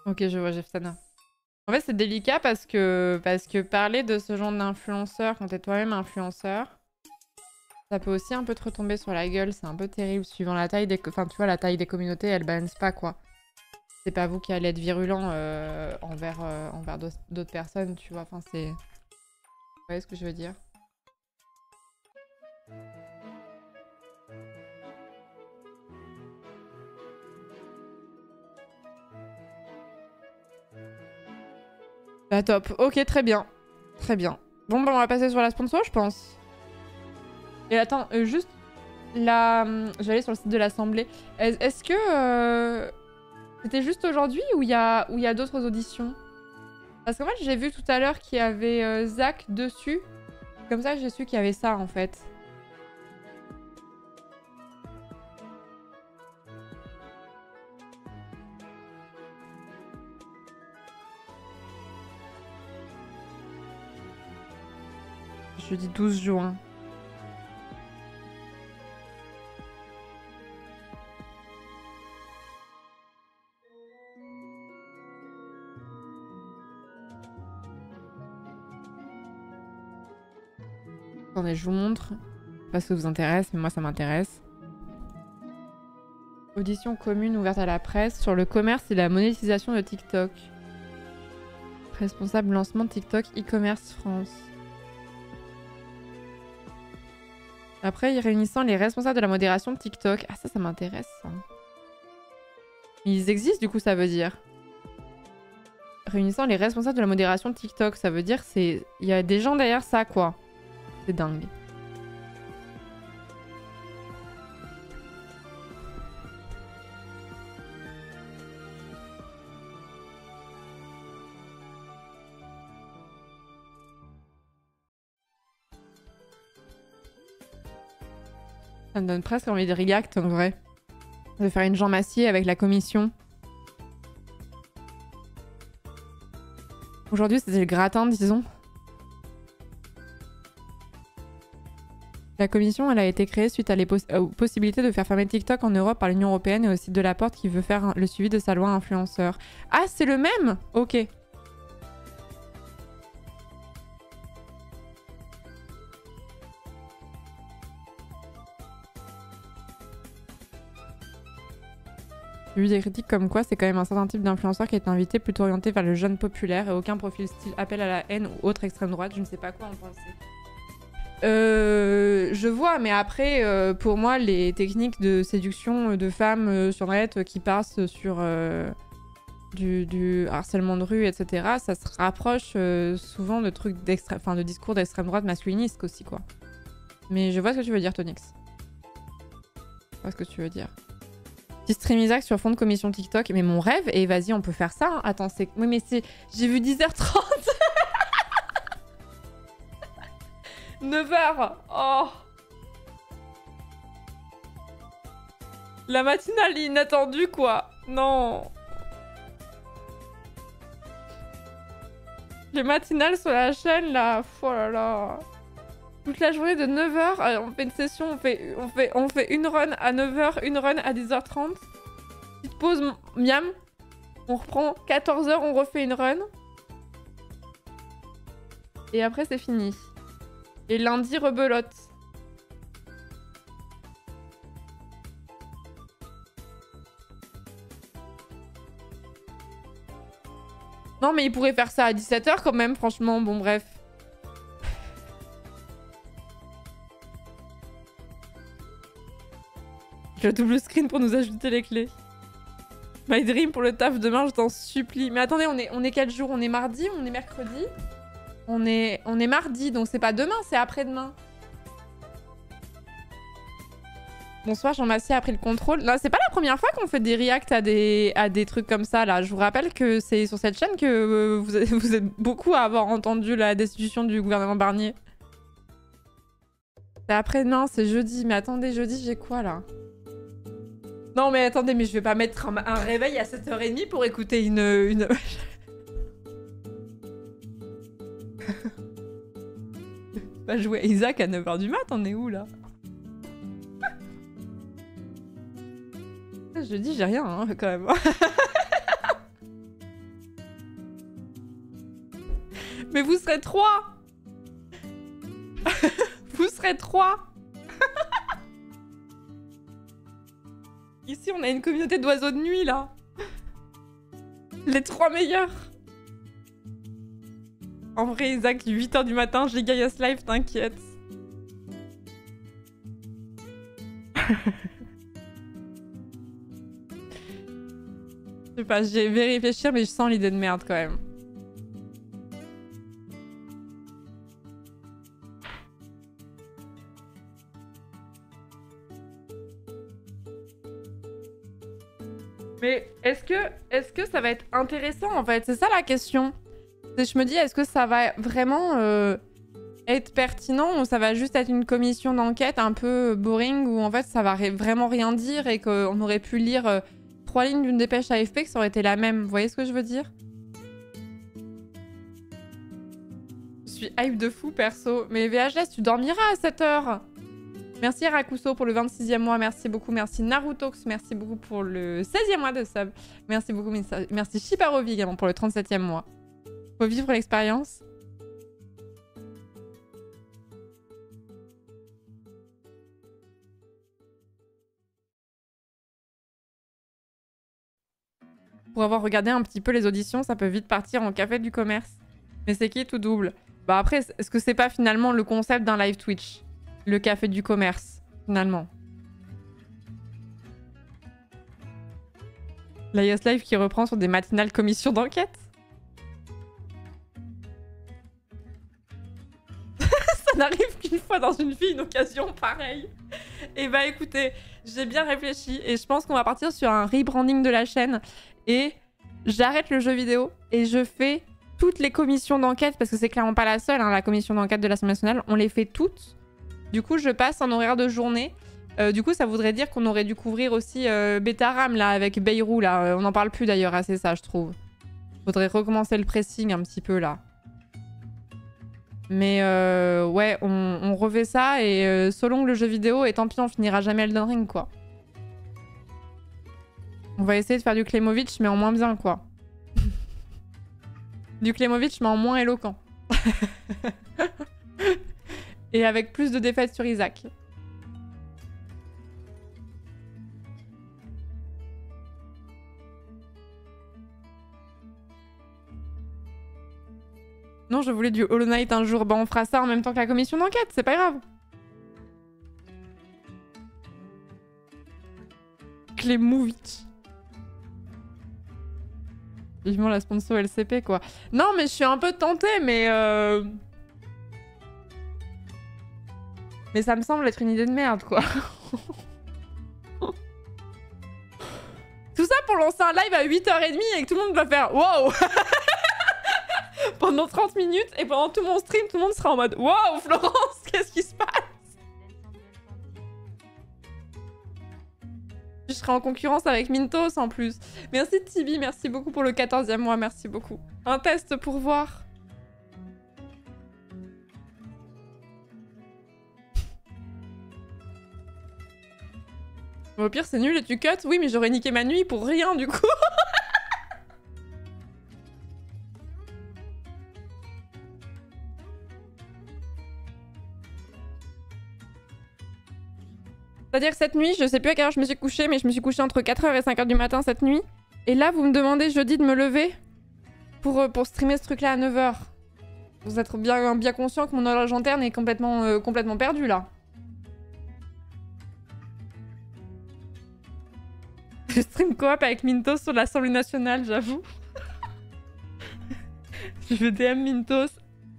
Speaker 1: Ok, je vois Jeftana. En fait, c'est délicat parce que parler de ce genre d'influenceur quand t'es toi-même influenceur, ça peut aussi un peu te retomber sur la gueule. C'est un peu terrible suivant la taille des... Enfin, tu vois, la taille des communautés, elle balance pas, quoi. C'est pas vous qui allez être virulent envers d'autres personnes, tu vois. Enfin, c'est... Vous voyez ce que je veux dire? Bah top, ok, très bien. Très bien. Bon, bah on va passer sur la sponsor, je pense. Et attends, juste... Là, je vais aller sur le site de l'Assemblée. Est-ce que... C'était juste aujourd'hui ou il y a d'autres auditions? Parce qu'en fait, j'ai vu tout à l'heure qu'il y avait Zach dessus. Comme ça, j'ai su qu'il y avait ça, en fait. Jeudi 12 juin. Attendez, je vous montre. Je sais pas si ça vous intéresse, mais moi ça m'intéresse. Audition commune ouverte à la presse sur le commerce et la monétisation de TikTok. Responsable lancement de TikTok e-commerce France. Après, réunissant les responsables de la modération de TikTok. Ah, ça m'intéresse, ça. Ils existent, du coup, ça veut dire. Réunissant les responsables de la modération de TikTok. Ça veut dire il y a des gens derrière ça, quoi. C'est dingue. Ça me donne presque envie de react en vrai. De faire une jambe acier avec la commission. Aujourd'hui, c'était le gratin, disons. La commission, elle a été créée suite à aux possibilités de faire fermer TikTok en Europe par l'Union Européenne et au site de Laporte qui veut faire le suivi de sa loi influenceur. Ah, c'est le même? Ok. J'ai vu des critiques comme quoi c'est quand même un certain type d'influenceur qui est invité plutôt orienté vers le jeune populaire et aucun profil style appel à la haine ou autre extrême droite. Je ne sais pas quoi en penser. Je vois, mais après, pour moi, les techniques de séduction de femmes sur net qui passent sur du harcèlement de rue, etc., ça se rapproche souvent de trucs de discours d'extrême droite masculiniste aussi, quoi. Mais je vois ce que tu veux dire, Tonix. Je vois ce que tu veux dire. Petit stream Isaac sur fond de commission TikTok. Mais mon rêve, et vas-y, on peut faire ça. Hein. Attends, c'est... Oui, mais c'est... J'ai vu 10h30. 9h. Oh. La matinale inattendue, quoi. Non. Les matinales sur la chaîne, là. Oh là là. Toute la journée de 9h, on fait une session, on fait une run à 9h, une run à 10h30. Petite pause, miam. On reprend 14h, on refait une run. Et après, c'est fini. Et lundi, rebelote. Non, mais il pourrait faire ça à 17h quand même, franchement. Bon, bref. Le double screen pour nous ajouter les clés. My dream pour le taf demain, je t'en supplie. Mais attendez, on est quel jour? On est mardi ou on est mercredi? On est mardi, donc c'est pas demain, c'est après-demain. Bonsoir, Jean-Massier a pris le contrôle. Non, c'est pas la première fois qu'on fait des reacts à des trucs comme ça, là. Je vous rappelle que c'est sur cette chaîne que vous êtes beaucoup à avoir entendu la destitution du gouvernement Barnier. C'est après-demain, c'est jeudi. Mais attendez, jeudi, j'ai quoi, là? Non, mais attendez, mais je vais pas mettre un réveil à 7h30 pour écouter une... Pas jouer à Isaac à 9h du mat, on est où, là? Je dis, j'ai rien, hein, quand même. Mais vous serez 3. Vous serez 3. Ici, on a une communauté d'oiseaux de nuit, là. Les 3 meilleurs. En vrai, Isaac, 8h du matin, j'ai Gaius Live, t'inquiète. Je sais pas, j'ai vais réfléchir, mais je sens l'idée de merde, quand même. Mais est-ce que ça va être intéressant en fait? C'est ça la question. Je me dis, est-ce que ça va vraiment être pertinent ou ça va juste être une commission d'enquête un peu boring où en fait ça va vraiment rien dire et qu'on aurait pu lire 3 lignes d'une dépêche AFP que ça aurait été la même. Vous voyez ce que je veux dire? Je suis hype de fou perso. Mais VHS, tu dormiras à 7h. Merci Rakuso pour le 26e mois, merci beaucoup. Merci Narutox, merci beaucoup pour le 16e mois de sub. Merci beaucoup, merci Shiparovi également pour le 37e mois. Faut vivre l'expérience. Pour avoir regardé un petit peu les auditions, ça peut vite partir en café du commerce. Mais c'est qui tout double? Bah après, est-ce que c'est pas finalement le concept d'un live Twitch? Le café du commerce, finalement. L'IS Live qui reprend sur des matinales commissions d'enquête. Ça n'arrive qu'une fois dans une vie, une occasion pareille. Et bah écoutez, j'ai bien réfléchi et je pense qu'on va partir sur un rebranding de la chaîne. Et j'arrête le jeu vidéo et je fais toutes les commissions d'enquête parce que c'est clairement pas la seule, hein, la commission d'enquête de l'Assemblée nationale. On les fait toutes. Du coup, je passe en horaire de journée. Du coup, ça voudrait dire qu'on aurait dû couvrir aussi Betaram, là, avec Beirut, là. On n'en parle plus, d'ailleurs, assez ça, je trouve. Faudrait recommencer le pressing un petit peu, là. Mais, ouais, on refait ça, et selon le jeu vidéo, et tant pis, on finira jamais Elden Ring, quoi. On va essayer de faire du Klemovic, mais en moins bien, quoi. Du Klemovic, mais en moins éloquent. Et avec plus de défaites sur Isaac. Non, je voulais du Hollow Knight un jour. Bah, on fera ça en même temps que la commission d'enquête, c'est pas grave. Klemovic. Vivement la sponsor LCP, quoi. Non, mais je suis un peu tentée, mais... Mais ça me semble être une idée de merde, quoi. Tout ça pour lancer un live à 8h30 et que tout le monde va faire wow. Pendant 30 minutes et pendant tout mon stream, tout le monde sera en mode wow, Florence, qu'est-ce qui se passe? Je serai en concurrence avec Mintos en plus. Merci Tibi, merci beaucoup pour le 14e mois, merci beaucoup. Un test pour voir. Au pire, c'est nul et tu cut. Oui, mais j'aurais niqué ma nuit pour rien, du coup. C'est-à-dire que cette nuit, je sais plus à quelle heure je me suis couchée, mais je me suis couchée entre 4h et 5h du matin cette nuit. Et là, vous me demandez jeudi de me lever pour streamer ce truc-là à 9h. Vous êtes bien conscient que mon horloge interne est complètement perdue, là. Je stream coop avec Mintos sur l'Assemblée nationale, j'avoue. Je veux DM Mintos.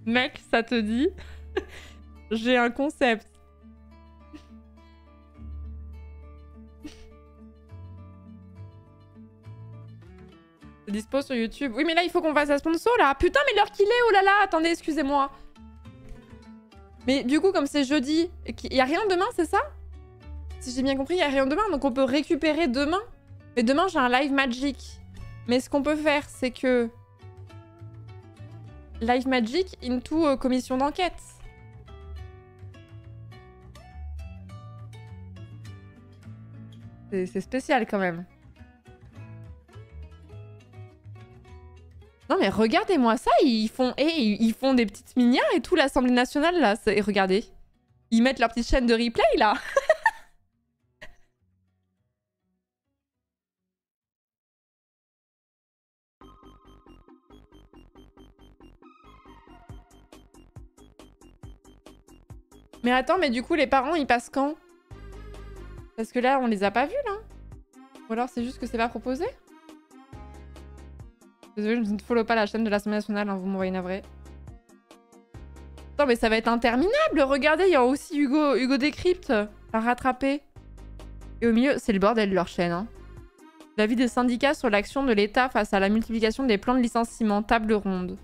Speaker 1: Mec, ça te dit? J'ai un concept. C'est dispo sur YouTube. Oui, mais là, il faut qu'on fasse la sponsor, là. Putain, mais l'heure qu'il est, oh là là. Attendez, excusez-moi. Mais du coup, comme c'est jeudi, il y a rien demain, c'est ça? Si j'ai bien compris, il y a rien demain, donc on peut récupérer demain. Mais demain, j'ai un live Magic. Mais ce qu'on peut faire, c'est que... Live Magic into commission d'enquête. C'est spécial, quand même. Non, mais regardez-moi ça. Ils font des petites minières et tout, l'Assemblée nationale, là. Regardez. Ils mettent leur petite chaîne de replay, là. Mais attends, mais du coup, les parents, ils passent quand? Parce que là, on les a pas vus, là. Ou alors, c'est juste que c'est pas proposé? Désolée, je ne follow pas la chaîne de l'Assemblée nationale, hein, vous m'envoyez navré. Attends, mais ça va être interminable. Regardez, il y a aussi Hugo Décrypte à rattraper. Et au milieu, c'est le bordel leur chaîne. Hein. L'avis des syndicats sur l'action de l'État face à la multiplication des plans de licenciement. Table ronde.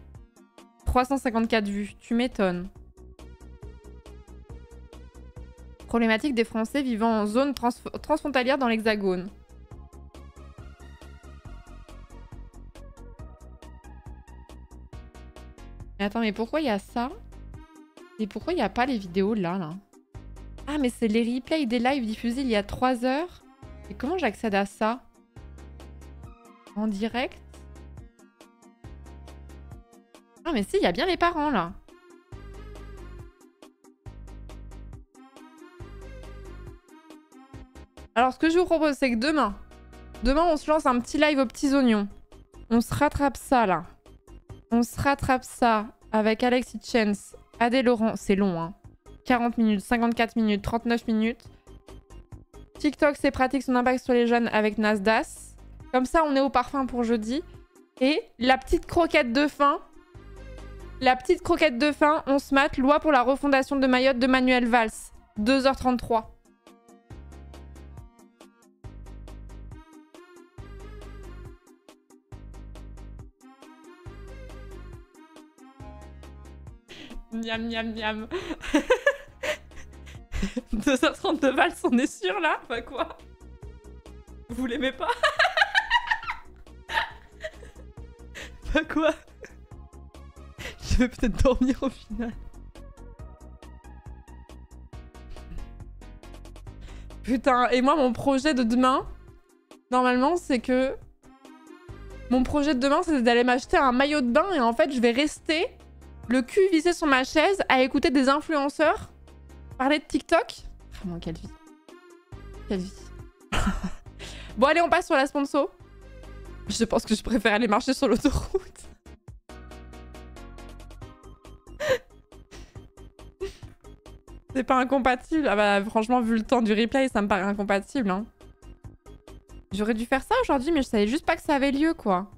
Speaker 1: 354 vues. Tu m'étonnes. Problématique des Français vivant en zone transfrontalière dans l'Hexagone. Mais attends, mais pourquoi il y a ça? Et pourquoi il n'y a pas les vidéos là? Ah, mais c'est les replays des lives diffusés il y a 3 heures. Et comment j'accède à ça? En direct? Ah, mais si, il y a bien les parents là. Alors, ce que je vous propose, c'est que demain, on se lance un petit live aux petits oignons. On se rattrape ça, là. On se rattrape ça avec Alexis Chance, Adé Laurent. C'est long, hein. 40 minutes, 54 minutes, 39 minutes. TikTok, c'est pratique, son impact sur les jeunes avec Nasdaq. Comme ça, on est au parfum pour jeudi. Et la petite croquette de fin. La petite croquette de fin, on se mate. Loi pour la refondation de Mayotte de Manuel Valls. 2h33. Miam, miam, miam. 2h30 de Valls, on est sûr là? Bah quoi? Vous l'aimez pas? Bah quoi? Je vais peut-être dormir au final. Putain, et moi mon projet de demain, normalement c'est que... Mon projet de demain c'est d'aller m'acheter un maillot de bain et en fait je vais rester... Le cul vissé sur ma chaise à écouter des influenceurs parler de TikTok. Vraiment, quelle vie. Quelle vie. Bon, allez, on passe sur la sponsor. Je pense que je préfère aller marcher sur l'autoroute. C'est pas incompatible. Ah bah, franchement, vu le temps du replay, ça me paraît incompatible. Hein. J'aurais dû faire ça aujourd'hui, mais je savais juste pas que ça avait lieu, quoi.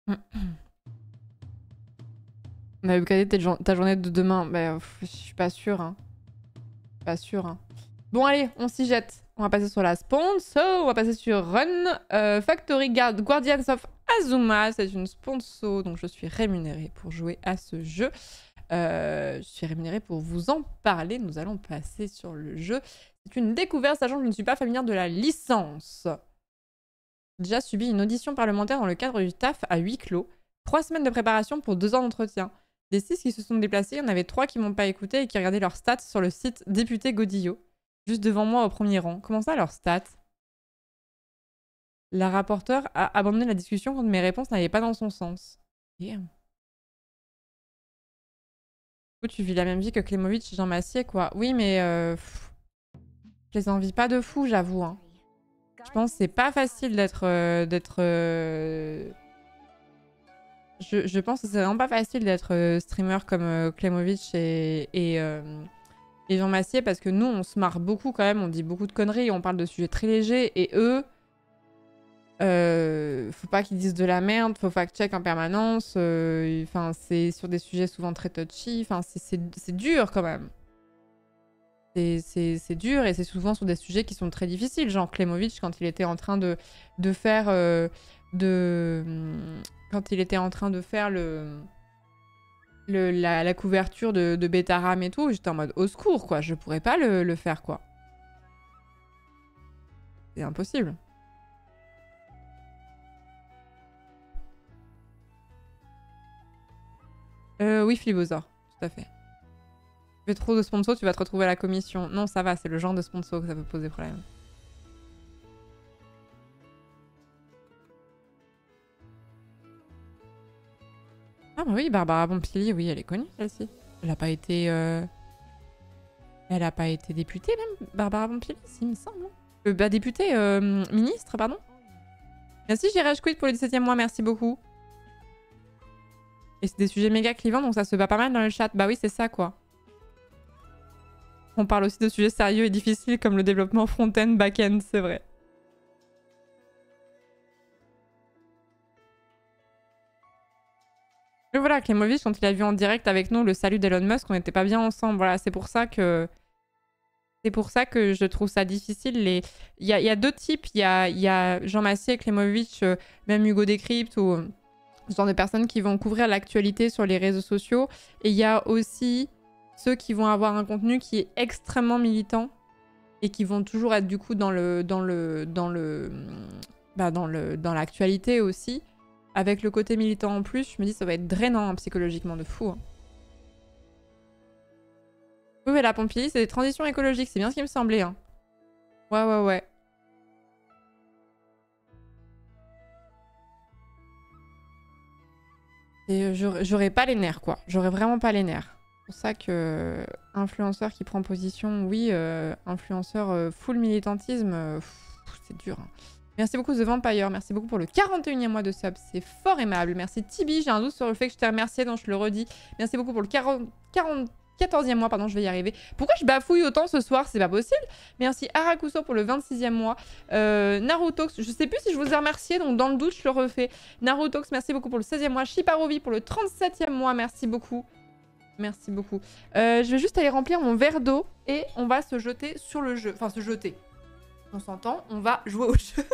Speaker 1: On a eu cadet ta journée de demain. Bah, je suis pas sûre. Hein. Pas sûre. Hein. Bon, allez, on s'y jette. On va passer sur la sponsor. On va passer sur Run Factory Guardians of Azuma. C'est une sponsor, donc je suis rémunérée pour jouer à ce jeu. Je suis rémunérée pour vous en parler. Nous allons passer sur le jeu. C'est une découverte, sachant que je ne suis pas familière de la licence. J'ai déjà subi une audition parlementaire dans le cadre du taf à huis clos. 3 semaines de préparation pour 2 ans d'entretien. Des 6 qui se sont déplacés, il y en avait 3 qui m'ont pas écouté et qui regardaient leurs stats sur le site député Godillot. Juste devant moi au premier rang. Comment ça, leurs stats? La rapporteure a abandonné la discussion quand mes réponses n'allaient pas dans son sens. Damn. Tu vis la même vie que Klemovic et Jean Massier, quoi. Oui, mais je les envie pas de fou, j'avoue. Hein. Je pense que c'est pas facile d'être... Je pense que c'est vraiment pas facile d'être streamer comme Klemovic et Jean Massier, parce que nous, on se marre beaucoup quand même, on dit beaucoup de conneries, on parle de sujets très légers, et eux, faut pas qu'ils disent de la merde, faut fact-check en permanence, enfin, c'est sur des sujets souvent très touchy, enfin, c'est dur quand même. C'est dur, et c'est souvent sur des sujets qui sont très difficiles, genre Klemovic, quand il était en train de faire... quand il était en train de faire la couverture de Betaram et tout, j'étais en mode au secours, quoi. Je pourrais pas le faire, quoi. C'est impossible. Oui, Philibosaur, tout à fait. Tu fais trop de sponsors, tu vas te retrouver à la commission. Non, ça va, c'est le genre de sponsor que ça peut poser problème. Ah bah oui, Barbara Pompili, oui, elle est connue, celle-ci. Elle a pas été... Elle a pas été députée, même, Barbara Pompili, si, il me semble. Bah, députée, ministre, pardon. Merci, Gérard Quid, pour le 17e mois, merci beaucoup. Et c'est des sujets méga clivants, donc ça se bat pas mal dans le chat. Bah oui, c'est ça, quoi. On parle aussi de sujets sérieux et difficiles, comme le développement front-end, back-end, c'est vrai. Et voilà, Klemovic, quand il a vu en direct avec nous le salut d'Elon Musk, on n'était pas bien ensemble. Voilà, c'est pour ça que je trouve ça difficile. Il y a 2 types. Il y a Jean Massier, Klemovic, même Hugo Décrypte, ou ce genre de personnes qui vont couvrir l'actualité sur les réseaux sociaux. Et il y a aussi ceux qui vont avoir un contenu qui est extrêmement militant et qui vont toujours être du coup dans l'actualité aussi. Avec le côté militant en plus, je me dis ça va être drainant hein, psychologiquement de fou. Hein. Oui, mais la Pompili, c'est des transitions écologiques, c'est bien ce qui me semblait. Hein. Ouais. Et j'aurais pas les nerfs, quoi. J'aurais vraiment pas les nerfs. C'est pour ça que influenceur qui prend position, oui, influenceur full militantisme, c'est dur. Hein. Merci beaucoup The Vampire, merci beaucoup pour le 41e mois de sub, c'est fort aimable. Merci Tibi, j'ai un doute sur le fait que je t'ai remercié, donc je le redis. Merci beaucoup pour le 14e mois, pardon, je vais y arriver. Pourquoi je bafouille autant ce soir? C'est pas possible. Merci Arakuso pour le 26e mois. Narutox, je sais plus si je vous ai remercié, donc dans le doute, je le refais. Narutox, merci beaucoup pour le 16e mois. Shiparovi pour le 37e mois, merci beaucoup. Merci beaucoup. Je vais juste aller remplir mon verre d'eau et on va se jeter sur le jeu. Enfin, se jeter. On s'entend, on va jouer au jeu.